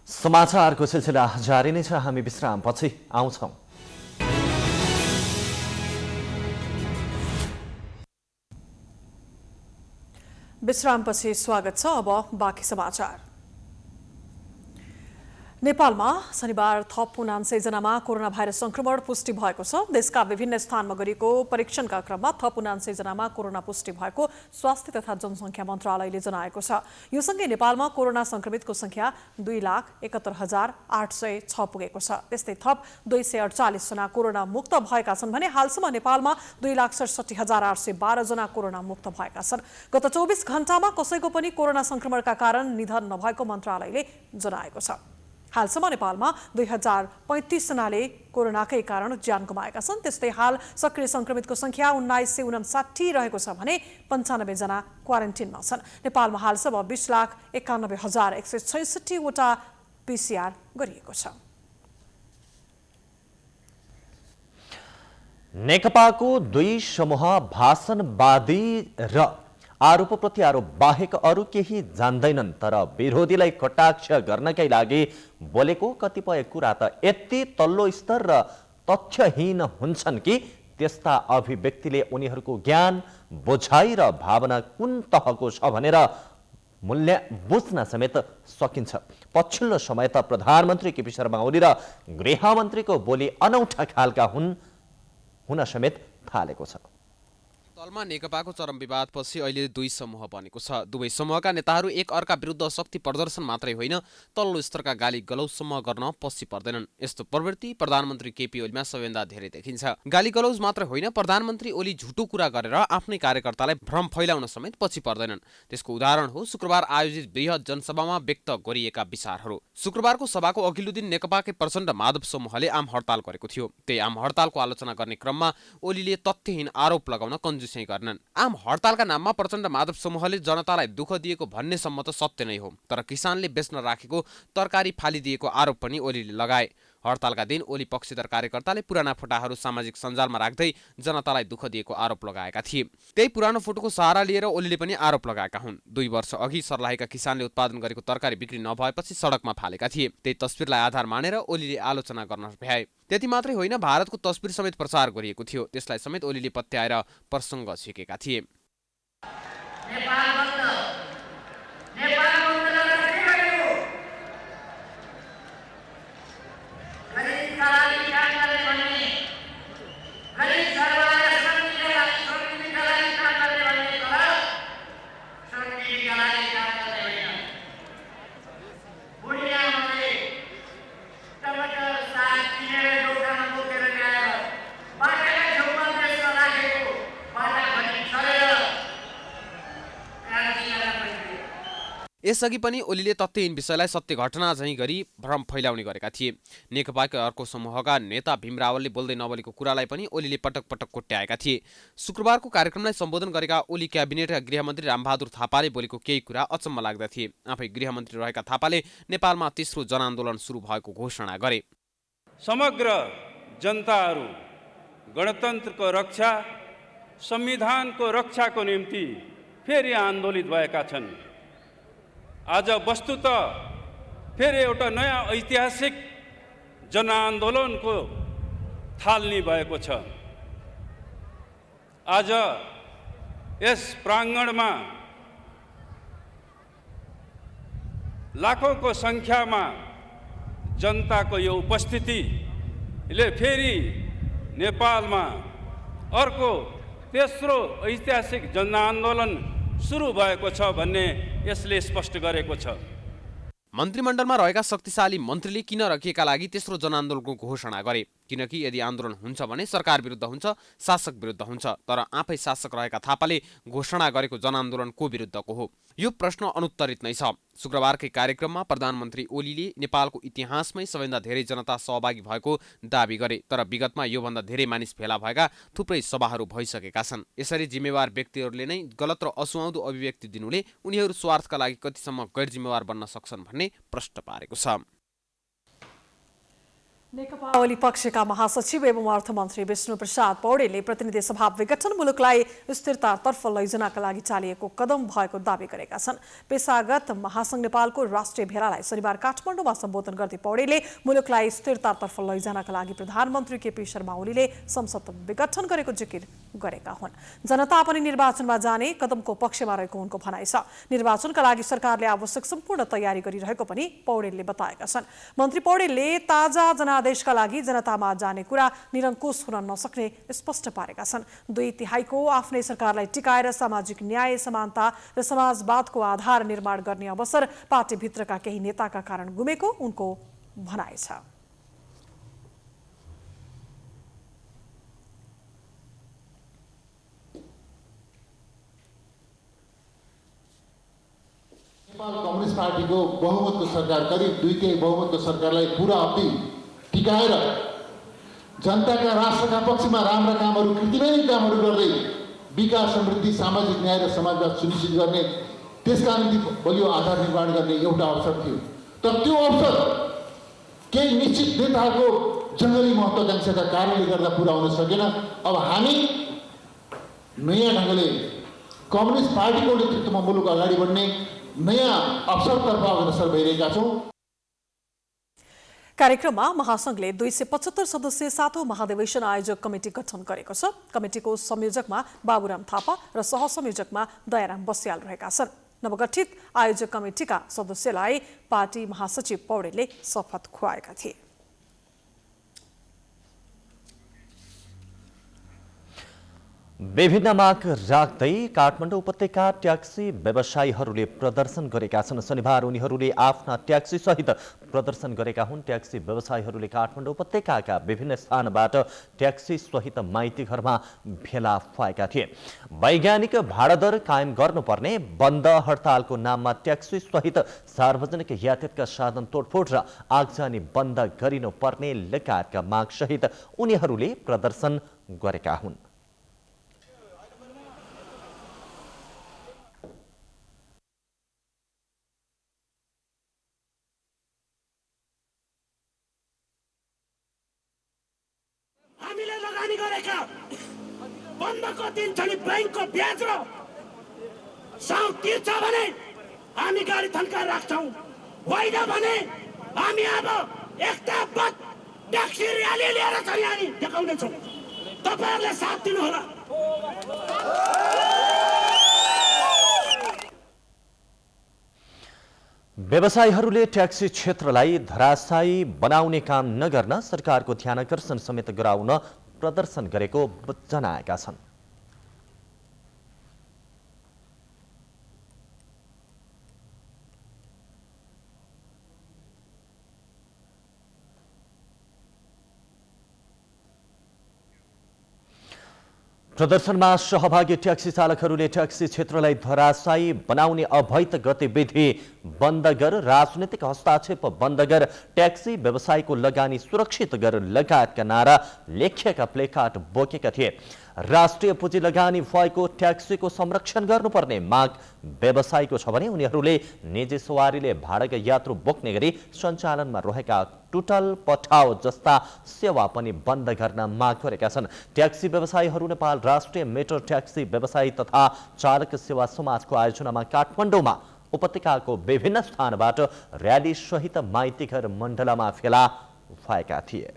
समाचारको सिलसिला जारी नै छ। हामी विश्रामपछि आउँछौँ। विश्रामपछि स्वागत छ। अब बाँकी समाचार। नेपालमा शनिबार थप 79 जनामा कोरोना भाइरस संक्रमण पुष्टि भएको छ। देशका विभिन्न स्थानमा गरिएको परीक्षणका क्रममा थप 79 जनामा कोरोना पुष्टि भएको स्वास्थ्य तथा जनसङ्ख्या मन्त्रालयले जनाएको छ। यो सँगै नेपालमा कोरोना संक्रमितको संख्या 2,71,806 पुगेको छ। त्यस्तै थप 248 जना कोरोना मुक्त भएका छन् भने हालसम्म नेपालमा 2,67,812 जना कोरोना मुक्त भएका छन्। गत 24 घण्टामा कसैको पनि कोरोना संक्रमणका कारण निधन नभएको मन्त्रालयले जनाएको छ। हालसम्म नेपालमा 2035 जनाले कोरोनाकै कारण ज्यान गुमाएका छन्। त्यस्तै हाल सक्रिय संक्रमितको संख्या 1959 रहेको छ भने 95 जना क्वारेन्टिनमा छन्। नेपालमा हालसम्म 20,91,166 वटा PCR गरिएको छ। नेकपाको दुई समूह भाषणवादी र आरोप प्रत्यारोप बाहेक अरू केही जान्दैनन्, तर विरोधीलाई कटाक्ष गर्नकै लागि बोलेको कतिपय कुरा त यति तल्लो स्तर र तथ्यहीन हुन्छन् कि त्यस्ता अभिव्यक्तिले उनीहरूको ज्ञान, बुझाइ र भावना कुन तहको छ भनेर मूल्य बुझ्न समेत सकिन्छ। पछिल्लो समय त प्रधानमन्त्री केपी शर्मा ओली र गृहमन्त्रीको बोली अनौठा खालका हुन समेत थालेको छ। तलमा नेकपाको चरम विवादपछि अहिले दुई समूह बनेको छ। दुवै समूहका नेताहरू एक अर्का विरुद्ध शक्ति प्रदर्शन मात्रै होइन, तल्लो स्तरका गाली गलौजसम्म गर्न पछि पर्दैनन्। यस्तो प्रवृत्ति प्रधानमन्त्री केपी ओलीमा सबैभन्दा धेरै देखिन्छ। गाली गलौज मात्रै होइन, प्रधानमन्त्री ओली झुटो कुरा गरेर आफ्नै कार्यकर्तालाई भ्रम फैलाउन समेत पछि पर्दैनन्। त्यसको उदाहरण हो शुक्रबार आयोजित बृहत जनसभामा व्यक्त गरिएका विचारहरू। शुक्रबारको सभाको अघिल्लो दिन नेकपाकै प्रचण्ड माधव समूहले आम हडताल गरेको थियो। त्यही आम हडतालको आलोचना गर्ने क्रममा ओलीले तथ्यहीन आरोप लगाउन कंजुसी गर्नन्। आम हडतालका नाममा प्रचण्ड माधव समूहले जनतालाई दुःख दिएको भन्ने सम्म त सत्य नै हो, तर किसानले बेच्न राखेको तरकारी फालिदिएको आरोप पनि ओलीले लगाए। हडतालका दिन ओली पक्षधर कार्यकर्ताले पुराना फोटाहरू सामाजिक सञ्जालमा राख्दै जनतालाई दुःख दिएको आरोप लगाएका थिए। त्यही पुरानो फोटोको सहारा लिएर ओलीले पनि आरोप लगाएका हुन्। 2 वर्ष अघि सर्लाहीका किसानले उत्पादन गरेको तरकारी बिक्री नभएपछि सडकमा फालेका थिए। त्यही तस्बिरलाई आधार मानेर ओलीले आलोचना गर्न भ्याए। त्यति मात्रै होइन, भारतको तस्बिर समेत प्रचार गरिएको थियो। त्यसलाई समेत ओलीले पत्याएर प्रसङ्ग झिकेका थिए। यसअघि पनि ओलीले तथ्यहीन विषयलाई सत्य घटना झैँ गरी भ्रम फैलाउने गरेका थिए। नेकपाकै अर्को समूहका नेता भीम रावलले बोल्दै नबोलेको कुरालाई पनि ओलीले पटक पटक कोट्याएका थिए। शुक्रबारको कार्यक्रमलाई सम्बोधन गरेका ओली क्याबिनेटका गृहमन्त्री रामबहादुर थापाले बोलेको केही कुरा अचम्म लाग्दथे। आफै गृहमन्त्री रहेका थापाले नेपालमा तेस्रो जनआन्दोलन सुरु भएको घोषणा गरे। समग्र जनताहरू गणतन्त्रको रक्षा, संविधानको रक्षाको निम्ति फेरि आन्दोलित भएका छन्। आज वस्तुतः फेरि एउटा नयाँ ऐतिहासिक जनआन्दोलनको थालनी भएको छ। आज यस प्राङ्गणमा लाखौँको सङ्ख्यामा जनताको यो उपस्थितिले फेरि नेपालमा अर्को तेस्रो ऐतिहासिक जनआन्दोलन सुरु भएको छ भन्ने यसले स्पष्ट गरेको छ। मन्त्रीमण्डलमा रहेका शक्तिशाली मन्त्रीले किन राखिएका लागि तेस्रो जनआन्दोलनको घोषणा गरे? किनकि यदि आन्दोलन हुन्छ भने सरकार विरुद्ध हुन्छ, शासक विरुद्ध हुन्छ। तर आफै शासक रहेका थापाले घोषणा गरेको जनआन्दोलन को विरुद्धको हो? यो प्रश्न अनुत्तरित नै छ। शुक्रबारकै कार्यक्रममा प्रधानमन्त्री ओलीले नेपालको इतिहासमै सबैभन्दा धेरै जनता सहभागी भएको दाबी गरे। तर विगतमा योभन्दा धेरै मानिस भेला भएका थुप्रै सभाहरू भइसकेका छन्। यसरी जिम्मेवार व्यक्तिहरूले नै गलत र असुहाउँदो अभिव्यक्ति दिनुले उनीहरू स्वार्थका लागि कतिसम्म गैर जिम्मेवार बन्न सक्छन् भन्ने प्रश्न पारेको छ। नेकपा ओली पक्षका महासचिव एवं अर्थमन्त्री विष्णुप्रसाद पौडेलले प्रतिनिधि सभा विघटन मुलुकलाई स्थिरतातर्फ लैजानका लागि चालिएको कदम भएको दावी गरेका छन्। पेशागत महासंघ नेपालको राष्ट्रिय भेलालाई शनिबार काठमाडौँमा सम्बोधन गर्दै पौडेलले मुलुकलाई स्थिरतातर्फ लैजानका लागि प्रधानमन्त्री केपी शर्मा ओलीले संसद विघटन गरेको जिकिर गरेका हुन्। जनता पनि निर्वाचनमा जाने कदमको पक्षमा रहेको उनको भनाइ छ। निर्वाचनका लागि सरकारले आवश्यक सम्पूर्ण तयारी गरिरहेको पनि पौडेलले बताएका छन्। मन्त्री पौडेलले ताजा जनादेशका लागि जनतामा जाने कुरा निरङ्कुश हुन नसक्ने स्पष्ट पारेका छन्। 2/3 आफ्नै सरकारलाई टिकाएर सामाजिक न्याय, समानता र समाजवादको आधार निर्माण गर्ने अवसर पार्टीभित्रका केही नेताका कारण गुमेको उनको भनाइ छ। नेपाल कम्युनिस्ट पार्टीको बहुमतको सरकार, करिब 2/3 बहुमतको सरकारलाई पुरा अवधि टिकाएर जनताका राष्ट्रका पक्षमा राम्रा कामहरू, कृतिमान कामहरू गर्दै विकास, समृद्धि, सामाजिक न्याय र समाजवाद सुनिश्चित गर्ने, त्यसका निम्ति बलियो आधार निर्माण गर्ने एउटा अवसर थियो। तर त्यो अवसर केही निश्चित नेताहरूको जङ्गली महत्त्वाकांक्षाका कारणले गर्दा पुरा हुन सकेन। अब हामी नयाँ ढङ्गले कम्युनिस्ट पार्टीको नेतृत्वमा मुलुक अगाडि बढ्ने नयाँ अवसरतर्फ अग्रसर भइरहेका छौँ। कार्यक्रममा महासंघले 275 सदस्यीय 7औं महाधिवेशन आयोजक कमिटी गठन गरेको छ। कमिटीको संयोजकमा बाबुराम थापा र सहसंयोजकमा दयाराम बस्याल रहेका छन्। नवगठित आयोजक कमिटीका सदस्यलाई पार्टी महासचिव पौडेलले शपथ खुवाएका थिए। विभिन्न माग राख्दै काठमाडौँ उपत्यका ट्याक्सी व्यवसायीहरूले प्रदर्शन गरेका छन्। शनिबार उनीहरूले आफ्ना ट्याक्सी सहित प्रदर्शन गरेका हुन्। ट्याक्सी व्यवसायीहरूले काठमाडौँ उपत्यकाका विभिन्न स्थानबाट ट्याक्सी सहित माइती घरमा भेला भएका थिए। वैज्ञानिक भाडा दर कायम गर्नुपर्ने, बन्द हडतालको नाममा ट्याक्सी सहित सार्वजनिक यातायातका साधन तोडफोड र आगजनी बन्द गरिनुपर्ने लगायतका माग सहित उनीहरूले प्रदर्शन गरेका हुन्। हामीले लगानी गरेका बन्दको दिन चाहिँ बैंकको ब्याज र साउ तिर्छ भने हामी गाडी थन्काएर राख्छौँ, होइन भने हामी अब एकताबद्ध ट्याक्सी र्याली लिएर चाहिँ हामी देखाउनेछौँ। तपाईँहरूले साथ दिनुहोला। व्यवसायीहरूले ट्याक्सी क्षेत्रलाई धराशायी बनाउने काम नगर्न सरकारको ध्यानकर्षण समेत गराउन प्रदर्शन गरेको जनाएका छन्। प्रदर्शनमा सहभागी ट्याक्सी चालकहरूले ट्याक्सी क्षेत्रलाई धराशायी बनाउने अवैध गतिविधि बन्द गर, राजनीतिक हस्तक्षेप बन्द गर, ट्याक्सी व्यवसायको लगानी सुरक्षित गर लगायतका नारा लेखिएका प्लेकार्ड बोकेका थिए। राष्ट्रिय पुँजी लगानी भएको ट्याक्सीको संरक्षण गर्नुपर्ने माग व्यवसायीको छ भने उनीहरूले निजी सवारीले भाडाका यात्रु बोक्ने गरी सञ्चालनमा रहेका टुटल पठाओ जस्ता सेवा पनि बन्द गर्न माग गरेका छन्। ट्याक्सी व्यवसायीहरू नेपाल राष्ट्रिय मेट्रो ट्याक्सी व्यवसायी तथा चालक सेवा समाजको आयोजनामा काठमाडौँमा उपत्यकाको विभिन्न स्थानबाट र्याली सहित माइतीघर मण्डलमा फेला भएका थिए।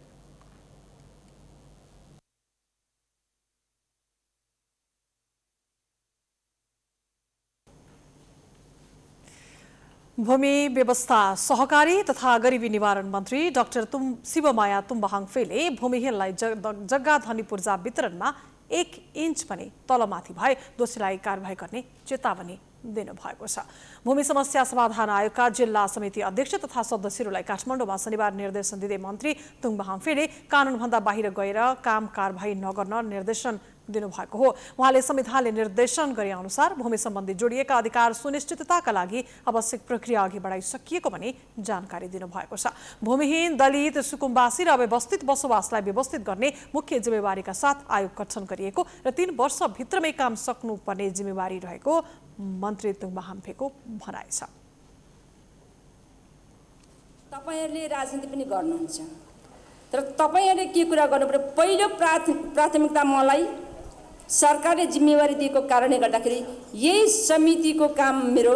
भूमि व्यवस्था सहकारी तथा गरिबी निवारण मन्त्री डाक्टर शिवमाया तुम्बाहाङ फेले भूमिहीनलाई जग्गा धनी पूर्जा वितरणमा 1 इन्च पनि तलमाथि भए दोषीलाई कारबाही गर्ने चेतावनी दिनुभएको छ। भूमि समस्या समाधान आयोगका जिल्ला समिति अध्यक्ष तथा सदस्यहरूलाई काठमाडौँमा शनिबार निर्देशन दिँदै मन्त्री तुम्बाहाङ फेले कानुनभन्दा बाहिर गएर काम कारबाही नगर्न निर्देशन दिनुभएको हो। उहाँले संविधानले निर्देशन गरे अनुसार भूमि सम्बन्धी जोडिएका अधिकार सुनिश्चितताका लागि आवश्यक प्रक्रिया अघि बढाइसकिएको पनि जानकारी दिनुभएको छ। भूमिहीन, दलित, सुकुम्बासी र अव्यवस्थित बसोबासलाई व्यवस्थित गर्ने मुख्य जिम्मेवारीका साथ आयोग गठन गरिएको र 3 वर्षभित्रमै काम सक्नुपर्ने जिम्मेवारी रहेको मन्त्री तुम्बाहाङको भनाइ छ। तपाईहरुले राजनीति पनि गर्नुहुन्छ, तर तपाईहरुले के कुरा गर्नुपर्यो, पहिलो प्राथमिकता मलाई सरकारले जिम्मेवारी दिएको कारणले गर्दाखेरि यही समितिको काम मेरो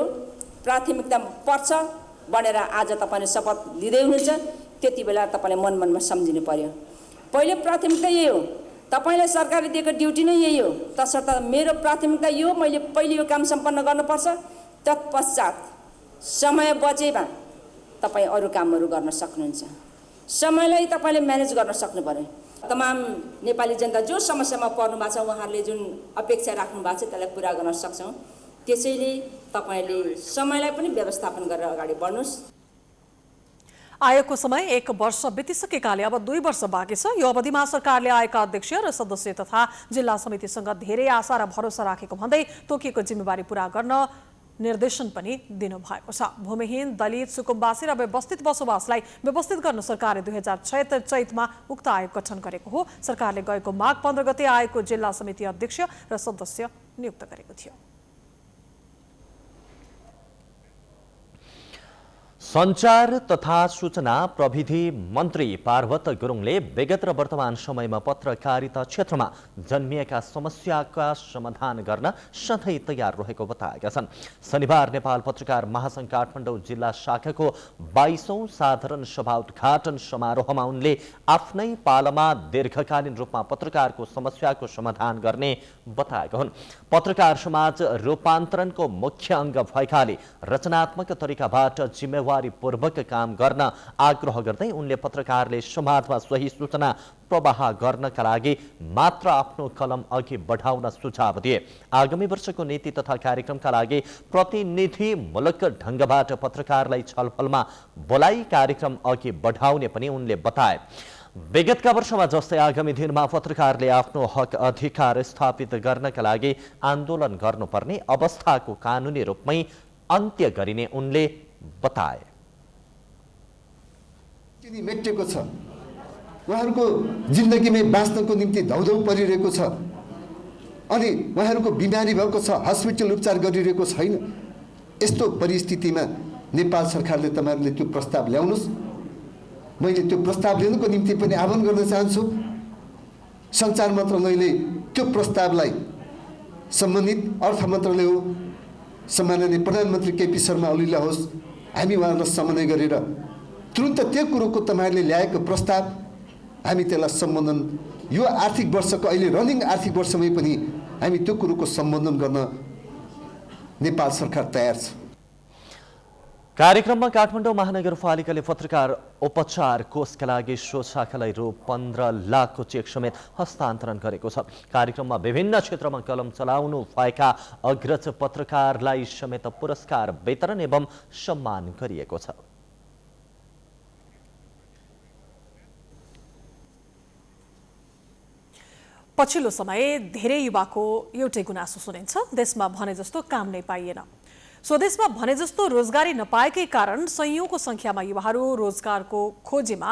प्राथमिकता पर्छ भनेर आज तपाईले शपथ लिँदै हुनुहुन्छ। त्यति बेला तपाईले मनमा सम्झिनु पर्यो, पहिलो प्राथमिकता यही हो, तपाईलाई सरकारले दिएको ड्युटी नै यही हो। तसर्थ मेरो प्राथमिकता यो, मैले पहिले यो काम सम्पन्न गर्नुपर्छ। तत्पश्चात समय बचेमा तपाईँ अरू कामहरू गर्न सक्नुहुन्छ। समयलाई तपाईँले म्यानेज गर्न सक्नु पर्यो। तमाम नेपाली जनता जो समस्यामा पर्नु भएको छ, उहाँहरूले जुन अपेक्षा राख्नु भएको छ त्यसलाई पुरा गर्न सक्छौँ। त्यसैले तपाईँले समयलाई पनि व्यवस्थापन गरेर अगाडि बढ्नुहोस्। आयोगको समय 1 वर्ष बितिसकेकाले अब 2 वर्ष बाँकी छ। यो अवधिमा सरकारले आयोगका अध्यक्ष र सदस्य तथा जिल्ला समितिसँग धेरै आशा र भरोसा राखेको भन्दै तोकिएको जिम्मेवारी पूरा गर्न निर्देशन पनि दिनुभएको छ। भूमिहीन, दलित, सुकुम्बासी र अव्यवस्थित बसोबासलाई व्यवस्थित गर्न सरकारले 2076 चैतमा उक्त आयोग गठन गरेको हो। सरकारले गएको माघ 15 गते आयोगको जिल्ला समिति अध्यक्ष र सदस्य नियुक्त गरेको थियो। सञ्चार तथा सूचना प्रविधि मन्त्री पार्वत गुरुङले विगत र वर्तमान समयमा पत्रकारिता क्षेत्रमा जन्मिएका समस्याका समाधान गर्न सधैँ तयार रहेको बताएका छन्। शनिबार नेपाल पत्रकार महासङ्घ काठमाडौँ जिल्ला शाखाको 22औं साधारण सभा उद्घाटन समारोहमा उनले आफ्नै पालामा दीर्घकालीन रूपमा पत्रकारको समस्याको समाधान गर्ने बताएका हुन्। पत्रकार समाज रूपान्तरणको मुख्य अङ्ग भएकाले रचनात्मक तरिकाबाट जिम्मेवारी पूर्वक काम गर्न आग्रह गर्दै उनले पत्रकारले समाजमा सही सूचना प्रवाह गर्नका लागि मात्र आफ्नो कलम अघि बढाउन सुझाव दिए। आगामी वर्षको नीति तथा कार्यक्रमका लागि प्रतिनिधिमूलक ढङ्गबाट पत्रकारलाई छलफलमा बोलाई कार्यक्रम अघि बढाउने पनि उनले बताए। विगतका वर्षमा जस्तै आगामी दिनमा पत्रकारले आफ्नो हक अधिकार स्थापित गर्नका लागि आन्दोलन गर्नुपर्ने अवस्थाको कानुनी रूपमै अन्त्य गरिने उनले बताए। मेटिएको छ, उहाँहरूको जिन्दगीमै बाँच्नको निम्ति धौधौ परिरहेको छ, अनि उहाँहरूको बिमारी भएको छ, हस्पिटल उपचार गरिरहेको छैन। यस्तो परिस्थितिमा नेपाल सरकारले तपाईँहरूले त्यो प्रस्ताव ल्याउनुहोस्। मैले त्यो प्रस्ताव लिनुको निम्ति पनि आह्वान गर्न चाहन्छु। सञ्चार मन्त्रालयले त्यो प्रस्तावलाई सम्बन्धित अर्थ मन्त्रालय हो, सम्माननीय प्रधानमन्त्री केपी शर्मा ओलीलाई होस्, हामी उहाँहरूलाई समन्वय गरेर तुरुन्त त्यो कुरोको तपाईँहरूले ल्याएको प्रस्ताव हामी त्यसलाई सम्बोधन, यो आर्थिक वर्षको अहिले रनिङ आर्थिक वर्षमै पनि हामी त्यो कुरोको सम्बोधन गर्न नेपाल सरकार तयार छ। कार्यक्रममा काठमाडौँ महानगरपालिकाले पत्रकार उपचार कोषका लागि सो शाखालाई रु 15 लाखको चेक समेत हस्तान्तरण गरेको छ। कार्यक्रममा विभिन्न क्षेत्रमा कलम चलाउनु भएका अग्रज पत्रकारलाई समेत पुरस्कार वितरण एवं सम्मान गरिएको छ। पछिल्लो समय धेरै युवाको एउटै गुनासो सुनिन्छ, देशमा भने जस्तो काम नै पाइएन। स्वदेशमा भने जस्तो रोजगारी नपाएकै कारण सयौंको संख्यामा युवाहरू रोजगारको खोजीमा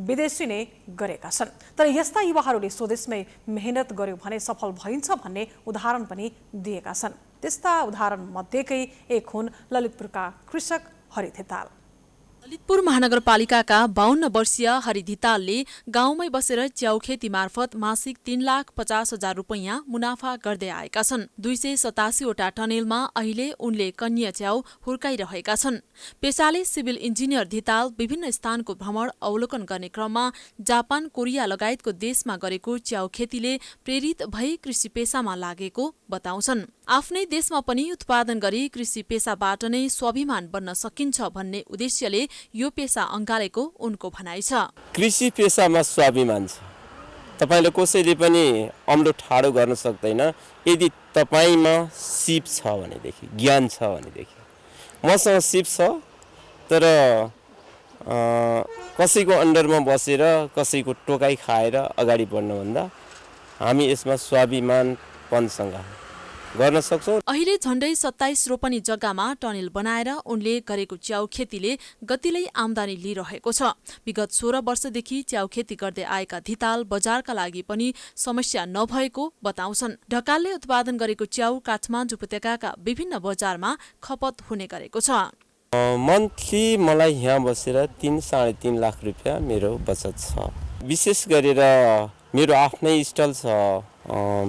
विदेशी नै गरेका छन्। तर यस्ता युवाहरूले स्वदेशमै मेहनत गर्यो भने सफल भइन्छ भन्ने उदाहरण पनि दिएका छन्। त्यस्ता उदाहरण मध्येकै एक हुन् ललितपुरका कृषक हरि धिताल। ललितपुर महानगरपालिकाका 52 वर्षीय हरि धितालले गाउँमै बसेर च्याउ खेती मार्फत मासिक 3,50,000 रुपैयाँ मुनाफा गर्दै आएका छन्। 287 वटा टनेलमा अहिले उनले कन्या च्याउ हुर्काइरहेका छन्। पेसाले सिभिल इन्जिनियर धिताल विभिन्न स्थानको भ्रमण अवलोकन गर्ने क्रममा जापान, कोरिया लगायतको देशमा गरेको च्याउ खेतीले प्रेरित भई कृषि पेसामा लागेको बताउँछन्। आफ्नै देशमा पनि उत्पादन गरी कृषि पेसाबाट नै स्वाभिमान बन्न सकिन्छ भन्ने उद्देश्यले यो पेसा अँगालेको उनको भनाइ छ। कृषि पेसामा स्वाभिमान छ। तपाईले कसैले पनि अम्लो ठाडो गर्न सक्दैन यदि तपाईमा सिप छ भनेदेखि, ज्ञान छ भनेदेखि। मसँग सिप छ तर कसैको अन्डरमा बसेर कसैको टोकाइ खाएर अगाडि बढ्नुभन्दा हामी यसमा स्वाभिमानपनसँग गर्न सक्छौं। अहिले झण्डै 27 रोपनी जग्गामा टनेल बनाएर उनले गरेको च्याउ खेतीले गतिलै आमदानी लिइरहेको छ। विगत 16 वर्षदेखि च्याउ खेती गर्दै आएका धिताल बजारका लागि पनि समस्या नभएको बताउँछन्। ढकालले उत्पादन गरेको च्याउ काठमाडौँ उपत्यकाका विभिन्न बजारमा खपत हुने गरेको छ। मन्थली मलाई यहाँ बसेर 3-3.5 लाख रुपियाँ मेरो बचत छ। विशेष गरेर मेरो आफ्नै स्टल छ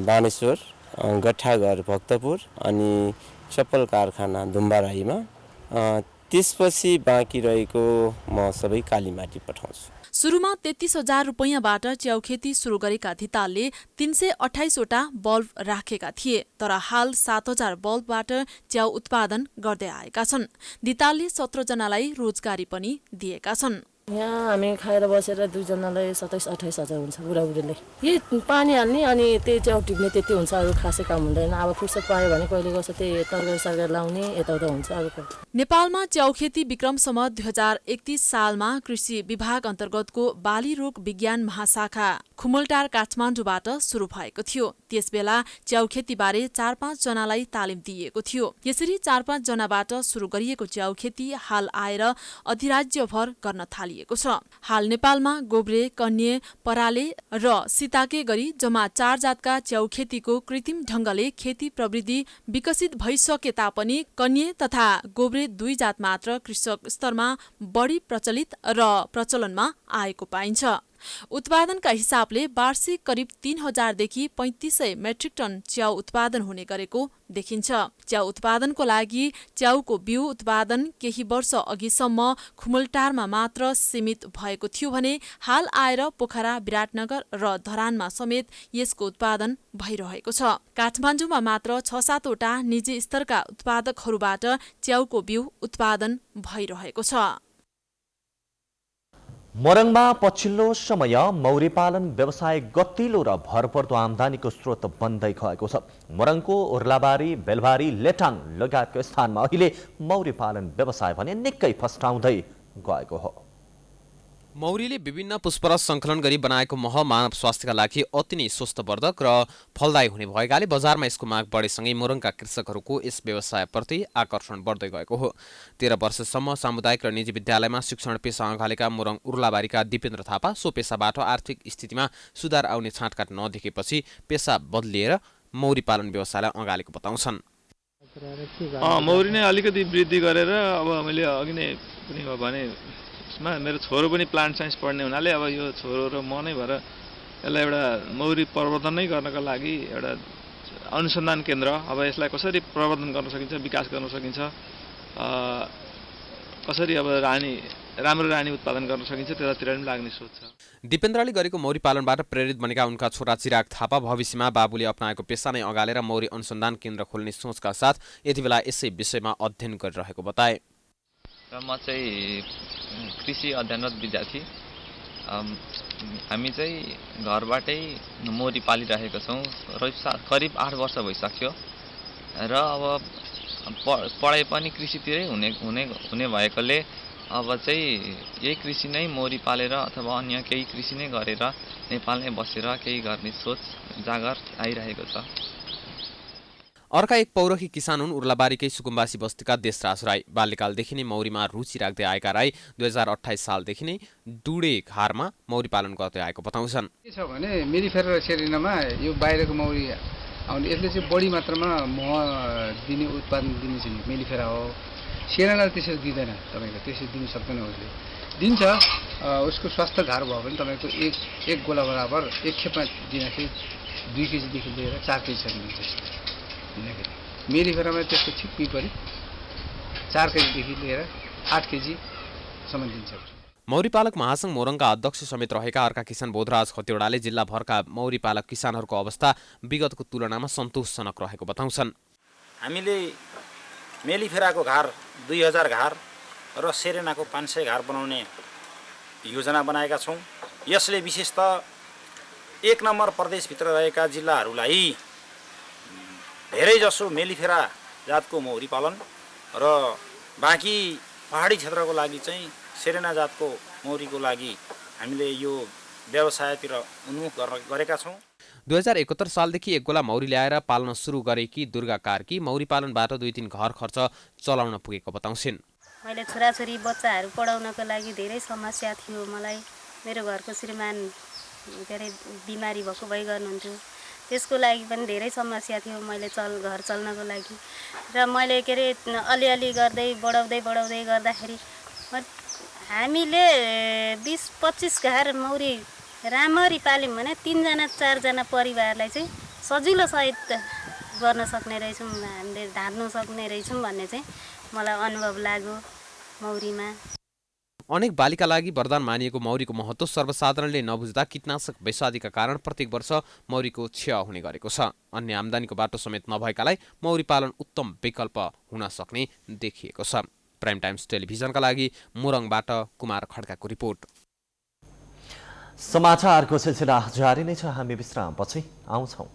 बानेश्वर, गट्ठाघर भक्तपुर अनि चप्पल कारखाना धुम्बाराईमा। त्यसपछि बाँकी रहेको म सबै कालीमाटी पठाउँछु। सुरुमा 33,000 रुपैयाँबाट च्याउ खेती सुरु गरेका धितालले 328 वटा बल्ब राखेका थिए, तर हाल 7,000 बल्बबाट च्याउ उत्पादन गर्दै आएका छन्। धितालले 17 जनालाई रोजगारी पनि दिएका छन्। यहाँ हामी खाएर बसेर 2 जनालाई 27-28 हजार हुन्छ बुढाबुढीले। यही पानी हाल्ने अनि त्यही च्याउ टिप्ने त्यति हुन्छ, अरू खासै काम हुँदैन। अब फुर्सद पायो भने कहिले कसो त्यही तरकारी सरकारी लाउने यताउता हुन्छ। नेपालमा च्याउ खेती विक्रमसम्म 2031 सालमा कृषि विभाग अन्तर्गतको बाली रोग विज्ञान महाशाखा खुमलटार काठमाडौँबाट सुरु भएको थियो। त्यसबेला च्याउ खेतीबारे 4-5 जनालाई तालिम दिइएको थियो। यसरी 4-5 जनाबाट सुरु गरिएको च्याउ खेती हाल आएर अधिराज्यभर गर्न थालिएको छ। हाल नेपालमा गोब्रे, कन्ये, पराले र सीताके गरी जम्मा 4 जातका च्याउ खेतीको कृत्रिम ढंगले खेती प्रविधि विकसित भइसके तापनि कन्ये तथा गोब्रे 2 जात मात्र कृषक स्तरमा बढी प्रचलित र प्रचलनमा आएको पाइन्छ। उत्पादनका हिसाबले वार्षिक करिब 3,000 देखि 3,500 मेट्रिक टन च्याउ उत्पादन हुने गरेको देखिन्छ। च्याउ उत्पादनको लागि च्याउको बिउ उत्पादन केही वर्ष अघिसम्म खुमलटारमा मात्र सीमित भएको थियो भने हाल आएर पोखरा, विराटनगर र धरानमा समेत यसको उत्पादन भइरहेको छ। काठमाडौँमा मात्र 6-7 वटा निजी स्तरका उत्पादकहरूबाट च्याउको बिउ उत्पादन भइरहेको छ। मोरङमा पछिल्लो समय मौरी पालन व्यवसाय गतिलो र भरपर्दो आमदानीको स्रोत बन्दै गएको छ। मोरङको उर्लाबारी, बेलबारी, लेटाङ लगायतको स्थानमा अहिले मौरी पालन व्यवसाय भने निकै फस्टाउँदै गएको हो। मौरीले विभिन्न पुष्परस सङ्कलन गरी बनाएको मह मानव स्वास्थ्यका लागि अति नै स्वस्थवर्धक र फलदायी हुने भएकाले बजारमा यसको माग बढेसँगै मोरङका कृषकहरूको यस व्यवसायप्रति आकर्षण बढ्दै गएको हो। 13 वर्षसम्म सामुदायिक र निजी विद्यालयमा शिक्षण पेसा अँगालेका मोरङ उर्लाबारीका दिपेन्द्र थापा सो पेसाबाट आर्थिक स्थितिमा सुधार आउने छाँटकाट नदेखेपछि पेसा बदलिएर मौरी पालन व्यवसायलाई अँगालेको बताउँछन्। मौरी नै अलिकति वृद्धि गरेर अब मैले अघि नै पनि भने मेरो छोरो पनि प्लान्ट साइन्स पढ्ने हुनाले अब यो छोरो र म नै भएर यसलाई एउटा मौरी प्रवर्धन नै गर्नको लागि एउटा अनुसन्धान केन्द्र, अब यसलाई कसरी प्रवर्धन गर्न सकिन्छ, विकास गर्न सकिन्छ, कसरी अब राम्रो रानी उत्पादन गर्न सकिन्छ त्यतातिर पनि लाग्ने सोच छ। दिपेन्द्रले गरेको मौरी पालनबाट प्रेरित बनेका उनका छोरा चिराग थापा भविष्यमा बाबुले अपनाएको पेसा नै अँगालेर मौरी अनुसन्धान केन्द्र खोल्ने सोचका साथ यति बेला यसै विषयमा अध्ययन गरिरहेको बताए। र म चाहिँ कृषि अध्ययनरत विद्यार्थी। हामी चाहिँ घरबाटै मौरी पालिरहेका छौँ र करिब 8 वर्ष भइसक्यो र अब पढाइ पनि कृषितिरै हुने भएकोले अब चाहिँ यही कृषि नै मौरी पालेर अथवा अन्य केही कृषि नै गरेर नेपालमै बसेर केही गर्ने सोच जागर आइरहेको छ। अर्का एक पौरखी किसान हुन् उर्लाबारीकै सुकुम्बासी बस्तीका देशराज राई। बाल्यकालदेखि नै मौरीमा रुचि राख्दै आएका राई 2028 सालदेखि नै डुडे घारमा मौरी पालन गर्दै आएको बताउँछन्। के छ भने मेलिफेरा र सेरेनामा यो बाहिरको मौरी आउने यसले चाहिँ बढी मात्रामा मह दिने उत्पादन दिने चाहिँ मेलिफेरा हो। सेरेनाले त्यसरी दिँदैन, तपाईँको त्यसरी दिन सक्दैन। उसले दिन्छ, उसको स्वास्थ्य घार भयो भने तपाईँको एक गोला बराबर एक खेपमा दिँदाखेरि 2 केजीदेखि लिएर 4 केजीसम्म दिन्छ। मेलिफेरामा त्यसको ठिक विपरीत 4 केजीदेखि लिएर 8 केजीसम्म दिन्छ। मौरी पालक महासंघ मोरङका अध्यक्ष समेत रहेका अर्का किसान बोधराज खतिवडाले जिल्लाभरका मौरी पालक किसानहरूको अवस्था विगतको तुलनामा सन्तोषजनक रहेको बताउँछन्। हामीले मेलिफेराको घार 2000 घार र सेरेनाको 500 घार बनाउने योजना बनाएका छौँ। यसले विशेषतः 1 नम्बर प्रदेशभित्र रहेका जिल्लाहरूलाई धेरैजसो मेलिफेरा जातको मौरी पालन र बाँकी पहाडी क्षेत्रको लागि चाहिँ सेरेना जातको मौरीको लागि हामीले यो व्यवसायतिर उन्मुख गरेका छौँ। 2071 सालदेखि एक गोला मौरी ल्याएर पाल्न सुरु गरेकी दुर्गा कार्की मौरी पालनबाट 2-3 घर खर्च चलाउन पुगेको बताउँछिन्। मैले छोराछोरी बच्चाहरू पढाउनको लागि धेरै समस्या थियो। मलाई मेरो घरको श्रीमान के अरे बिमारी भएको भइ गर्नुहुन्थ्यो, त्यसको लागि पनि धेरै समस्या थियो। मैले घर चल्नको लागि र मैले के अरे अलिअलि गर्दै बढाउँदै गर्दाखेरि हामीले 20-25 घार मौरी राम्ररी पाल्यौँ भने 3-4 जना परिवारलाई चाहिँ सजिलोसहित गर्न सक्ने रहेछौँ, हामीले ढाड्न सक्ने रहेछौँ भन्ने चाहिँ मलाई अनुभव लाग्यो मौरीमा। अनेक बालीका लागि वरदान मानिएको मौरीको महत्त्व सर्वसाधारणले नबुझ्दा कीटनाशक विषादीका कारण प्रत्येक वर्ष मौरीको क्षय हुने गरेको छ। अन्य आम्दानीको बाटो समेत नभएकालाई मौरी पालन उत्तम विकल्प हुन सक्ने देखिएको छ। प्राइम टाइम्स टेलिभिजनका लागि मोरङबाट कुमार खड्काको रिपोर्ट। समाचारको सिलसिला जारी नै छ, हामी विश्रामपछि आउँछौँ।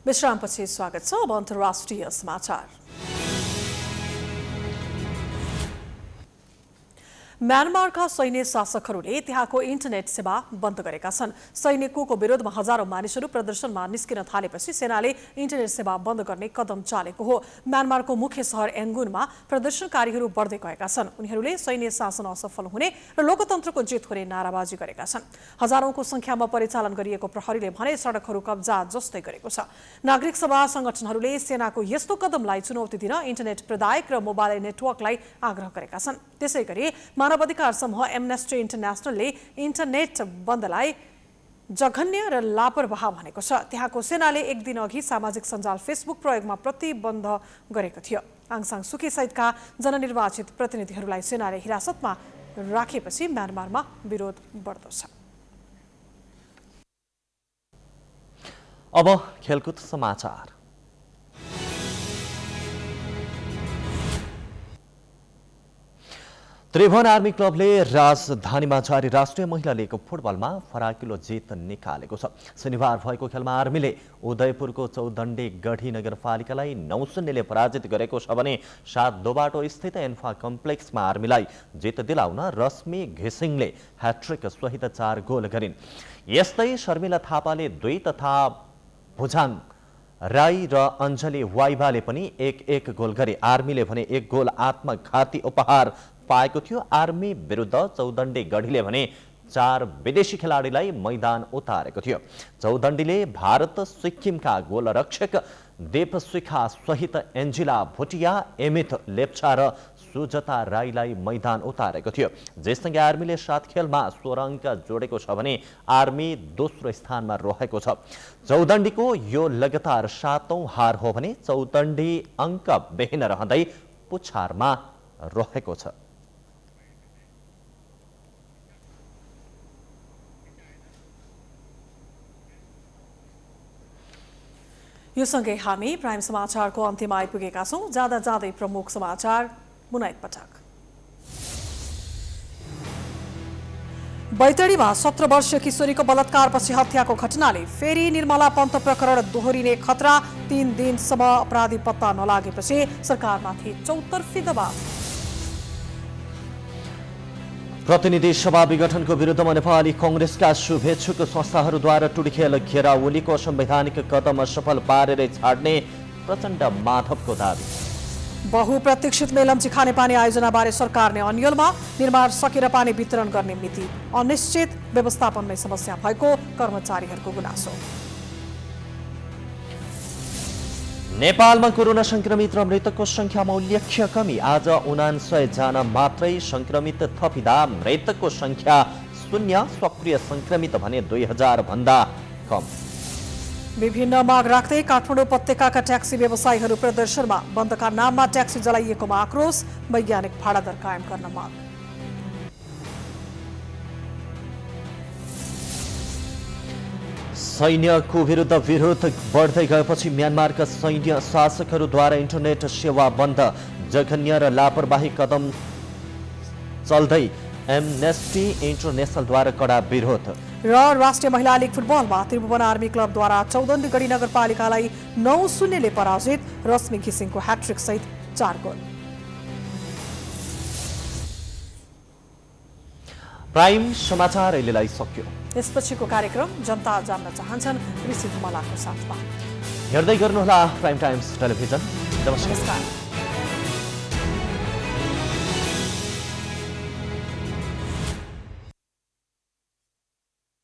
विश्रामपछि स्वागत छ। अब अन्तर्राष्ट्रिय समाचार। म्यानमारका सैन्य शासकहरूले त्यहाँको इन्टरनेट सेवा बन्द गरेका छन्। सैनिकको विरोधमा हजारौं मानिसहरू प्रदर्शनमा निस्किन थालेपछि सेनाले इन्टरनेट सेवा बन्द गर्ने कदम चालेको हो। म्यानमारको मुख्य शहर यंगुनमा प्रदर्शनकारीहरू बढ्दै गएका छन्। उनीहरूले सैन्य शासन असफल हुने र लोकतन्त्रको जित हुने नाराबाजी गरेका छन्। हजारौंको संख्यामा परिचालन गरिएको प्रहरीले भने सडकहरू कब्जा जस्तै गरेको छ। नागरिक सभा संगठनहरूले सेनाको यस्तो कदमलाई चुनौती दिन इन्टरनेट प्रदायक र मोबाइल नेटवर्कलाई आग्रह गरेका छन्। त्यसैगरी मानवाधिकार समूह एमनेस्टी इन्टरनेशनलले इन्टरनेट बन्दलाई जघन्य र लापरवाह भनेको छ। त्यहाँको सेनाले एक दिन अघि सामाजिक सञ्जाल फेसबुक प्रयोगमा प्रतिबन्ध गरेको थियो। आङ सान सुकी सहितका जननिर्वाचित प्रतिनिधिहरूलाई सेनाले हिरासतमा राखेपछि म्यानमारमा विरोध बढ्दो छ। अब खेलकुद समाचार। त्रिभुवन आर्मी क्लबले राजधानीमा जारी राष्ट्रिय महिला लीग फुटबलमा फराकिलो जित निकालेको छ। शनिबार भएको खेलमा आर्मीले उदयपुरको चौदण्डी गढी नगरपालिकालाई 9-0ले पराजित गरेको छ भने 7 दोबाटो स्थित एन्फा कम्प्लेक्समा आर्मीलाई जित दिलाउन रश्मि घिसिङले ह्याट्रिक सहित 4 गोल गरिन्। यस्तै शर्मिला थापाले 2 तथा भुजाङ राई र अञ्जली वाइबाले पनि 1-1 गोल गरे। आर्मीले भने 1 गोल आत्मघाती उपहार पाएको थियो। आर्मी विरुद्ध चौदण्डी गढीले भने 4 विदेशी खेलाडीलाई मैदान उतारेको थियो। चौदण्डीले भारत सिक्किमका गोलरक्षक देवशिखा सहित एन्जिला भुटिया, एमित लेप्चा र सुजता राईलाई मैदान उतारेको थियो। जससँगै आर्मीले 7 खेलमा 16 अङ्क जोडेको छ भने आर्मी दोस्रो स्थानमा रहेको छ। चौदण्डीको यो लगातार 7औं हार हो भने चौदण्डी अङ्क बेहिन रहँदै पुछारमा रहेको छ। यो सँगै हामी प्राइम समाचारको अन्त्यमा आइपुगेका छौं। जाँदा जाँदै प्रमुख समाचार पुनः एकपटक। बैतडीमा 17 वर्षीय किशोरीको बलात्कारपछि हत्याको घटनाले फेरि निर्मला पन्त प्रकरण दोहोरिने खतरा। 3 दिनसम्म अपराधी पत्ता नलागेपछि सरकारमाथि चौतर्फी दबाव। प्रतिनिधि सभा विघटनको विरुद्धमा नेपाली कांग्रेसका शुभेच्छुक संस्थाहरूद्वारा टुडीखेल घेरावलीको संवैधानिक कदम सफल पारेरै छाड्ने प्रचण्ड माधवको दावी। बहुप्रतीक्षित मेलम्ची खानेपानी आयोजनाबारे सरकारले अन्यलमा। निर्माण सकेर पानी वितरण गर्ने मिति अनिश्चित। व्यवस्थापनमै समस्या भएको कर्मचारीहरूको गुनासो। नेपालमा कोरोना संक्रमित र मृतकको संख्यामा उल्लेख्य कमी। आज 99 जना मात्रै संक्रमित थपिँदा मृतकको संख्या 0। सक्रिय संक्रमित भने 2000 भन्दा कम। विभिन्न माग राख्दै काठमाडौँ उपत्यकाका ट्याक्सी व्यवसायीहरू प्रदर्शनमा। बन्दका नाममा ट्याक्सी जलाइएकोमा आक्रोश। वैज्ञानिक भाडा दर कायम गर्न माग। सैन्यको विरुद्ध विरोध बढ्दै गएपछि म्यानमारका सैन्य शासकहरूद्वारा इन्टरनेट सेवा बन्द। जघन्य र लापरवाही कदम चल्दै एमनेस्टी इन्टरनेसनलद्वारा कडा विरोध। र राष्ट्रिय महिला लीग फुटबलमा त्रिभुवन आर्मी क्लबद्वारा चौदण्डीगढी नगरपालिकालाई 9-0 ले पराजित। रश्मि घिसिङको ह्याट्रिक सहित 4 गोल। प्राइम समाचार अहिलेलाई सक्यो। यसपछिको कार्यक्रम जनता जान्न चाहन्छन् ऋषि धुमलाको साथमा। हेर्दै गर्नुहोला प्राइम टाइम्स टेलिभिजन। नमस्कार।